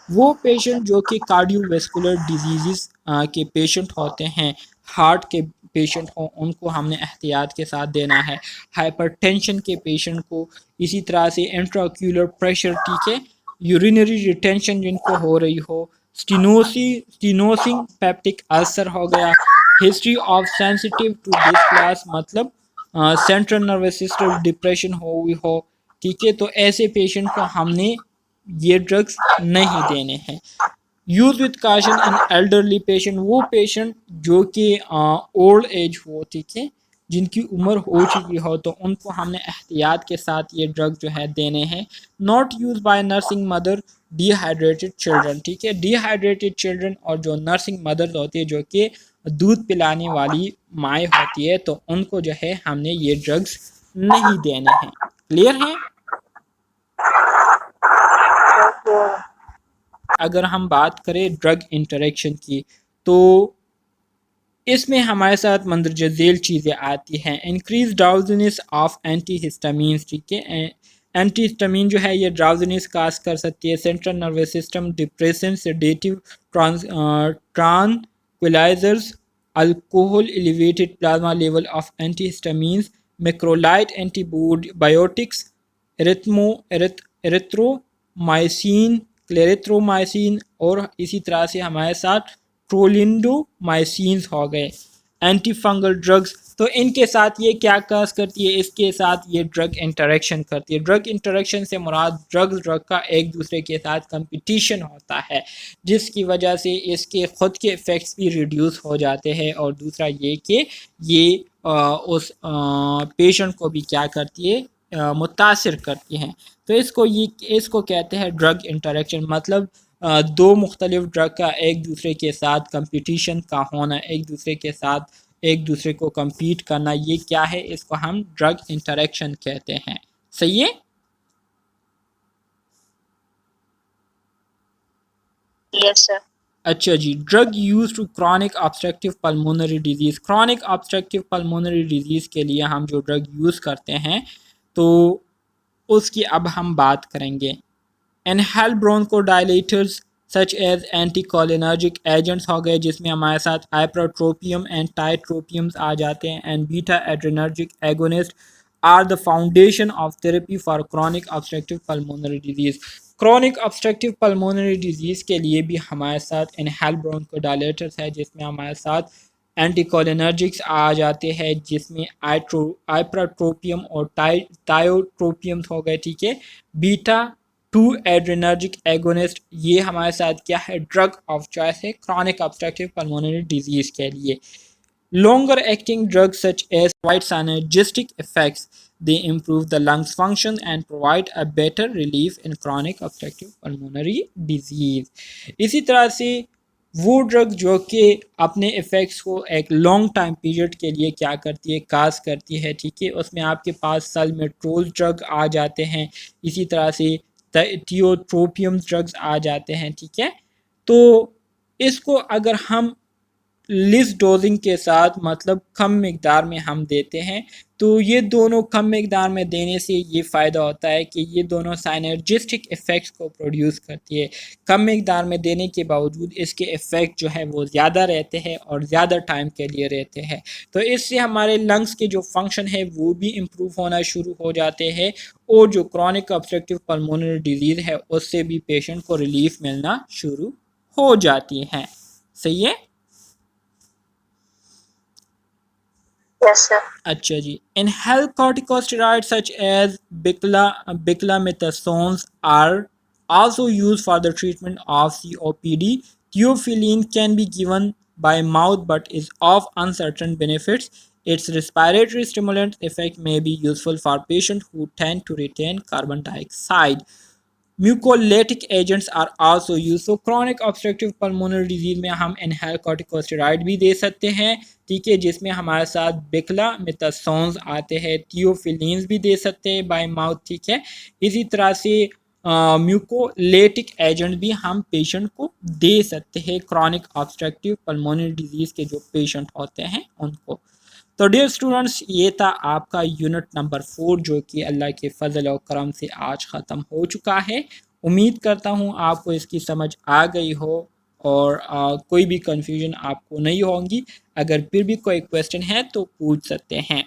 वो पेशेंट जो कि कार्डियोवैस्कुलर डिजीज़ के पेशेंट होते हैं, हार्ट के पेशेंट हों, उनको हमने एहतियात के साथ देना है। हाइपरटेंशन के पेशेंट को, इसी तरह से इंट्राक्यूलर प्रेशर, ठीक है, यूरिनरी रिटेंशन जिनको हो रही हो, स्टीनोसिंग पेप्टिक अल्सर हो गया, history of sensitive to this class मतलब सेंट्रल नर्वस सिस्टम डिप्रेशन हुई हो, ठीक है, तो ऐसे पेशेंट को हमने ये ड्रग्स नहीं देने हैं। Use with caution in elderly patient, वो पेशेंट जो कि ओल्ड एज हो, ठीक है, जिनकी उम्र हो चुकी हो, तो उनको हमने एहतियात के साथ ये ड्रग जो है देने हैं। Not use by nursing mother dehydrated children, ठीक है, डिहाइड्रेटेड चिल्ड्रन और जो नर्सिंग मदर्स होती है जो कि दूध पिलाने वाली माएँ होती है, तो उनको जो है हमने ये ड्रग्स नहीं देने हैं। क्लियर है? अगर हम बात करें ड्रग इंटरेक्शन की तो इसमें हमारे साथ मंदरजा झेल चीज़ें आती हैं। इंक्रीज ड्राउजीनेस ऑफ एंटीहिस्टामीन्स, ठीक है, एंटीहिस्टामीन जो है ये ड्राउजीनेस काज कर सकती है। Central nervous system depression, sedative, tranquilizers, alcohol, elevated plasma level of antihistamines, macrolide antibiotics, erythromycin, clarithromycin और इसी तरह से हमारे साथ ट्रोलिंडोमाइसिन हो गए। एंटी फंगल ड्रग्स, तो इनके साथ ये क्या काज करती है, इसके साथ ये ड्रग इंटरेक्शन करती है। ड्रग इंटरेक्शन से मुराद ड्रग का एक दूसरे के साथ कंपटीशन होता है जिसकी वजह से इसके ख़ुद के इफ़ेक्ट्स भी रिड्यूस हो जाते हैं, और दूसरा ये कि ये उस पेशेंट को भी क्या करती है, मुतासिर करती हैं। तो इसको कहते हैं ड्रग इंटरेक्शन। मतलब दो मुख्तलिफ ड्रग का एक दूसरे के साथ कंपटीशन का होना, एक दूसरे के साथ एक दूसरे को compete करना, ये क्या है, इसको हम ड्रग इंटरेक्शन कहते हैं। सही है? Yes sir. अच्छा जी, drug use to chronic obstructive pulmonary disease. Chronic obstructive pulmonary disease के लिए हम जो ड्रग यूज़ करते हैं तो उसकी अब हम बात करेंगे। Inhale bronchodilators such as anticholinergic agents हो गए, जिसमें हमारे साथ हाइपरट्रोपियम एंड टाइट्रोपियम्स आ जाते हैं, and beta adrenergic agonist are the foundation of therapy for chronic obstructive pulmonary disease. Chronic obstructive pulmonary disease के लिए भी हमारे साथ इनहेल ब्रोंकोडायलेटर्स है, जिसमें हमारे साथ एंटीकोलिनर्जिक्स आ जाते हैं, जिसमें आइप्राट्रोपियम और टायोट्रोपियम हो गए, ठीक है। बीटा टू एड्रेनर्जिक एगोनिस्ट ये हमारे साथ क्या है, ड्रग ऑफ चॉइस है क्रॉनिक ऑब्स्ट्रक्टिव पल्मोनरी डिजीज के लिए। Longer acting drugs such as provide synergistic effects. They improve the lungs function and provide a better relief in chronic obstructive pulmonary disease. इसी तरह से वो ड्रग जो कि अपने इफ़ेक्ट्स को एक लॉन्ग टाइम पीरियड के लिए क्या करती है, काज करती है, ठीक है। उसमें आपके पास सल्मेट्रोल ड्रग आ जाते हैं, इसी तरह से थियोट्रोपियम ड्रग्स आ जाते हैं, ठीक है। तो इसको अगर हम लिस्ट डोजिंग के साथ मतलब कम मिकदार में हम देते हैं, तो ये दोनों कम मिकदार में देने से ये फ़ायदा होता है कि ये दोनों साइनर्जिस्टिक इफ़ेक्ट्स को प्रोड्यूस करती है। कम मिकदार में देने के बावजूद इसके इफ़ेक्ट जो है वो ज़्यादा रहते हैं और ज़्यादा टाइम के लिए रहते हैं। तो इससे हमारे लंग्स के जो फंक्शन है वो भी इम्प्रूव होना शुरू हो जाते हैं, और जो क्रॉनिक ऑब्स्ट्रक्टिव पल्मोनरी डिजीज़ है उससे भी पेशेंट को रिलीफ मिलना शुरू हो जाती है। सही है। Yes, sir. अच्छा जी। Inhaled corticosteroids such as beclomethasone are also used for the treatment of COPD. Theophylline can be given by mouth but is of uncertain benefits. Its respiratory stimulant effect may be useful for patients who tend to retain carbon dioxide. Mucolytic agents are also use. तो chronic obstructive pulmonary disease में हम inhale corticosteroid भी दे सकते हैं, ठीक है, जिसमें हमारे साथ बेक्लामेथासोन्स आते हैं, थियोफिलिन्स भी दे सकते हैं बाय माउथ, ठीक है। इसी तरह से म्यूकोलेटिक एजेंट भी हम पेशेंट को दे सकते हैं क्रॉनिक ऑब्स्ट्रक्टिव पल्मोनरी डिजीज के जो पेशेंट होते हैं उनको। तो डियर स्टूडेंट्स, ये था आपका यूनिट नंबर 4 जो कि अल्लाह के फजल और करम से आज ख़त्म हो चुका है। उम्मीद करता हूँ आपको इसकी समझ आ गई हो और कोई भी कंफ्यूजन आपको नहीं होंगी। अगर फिर भी कोई क्वेश्चन है तो पूछ सकते हैं।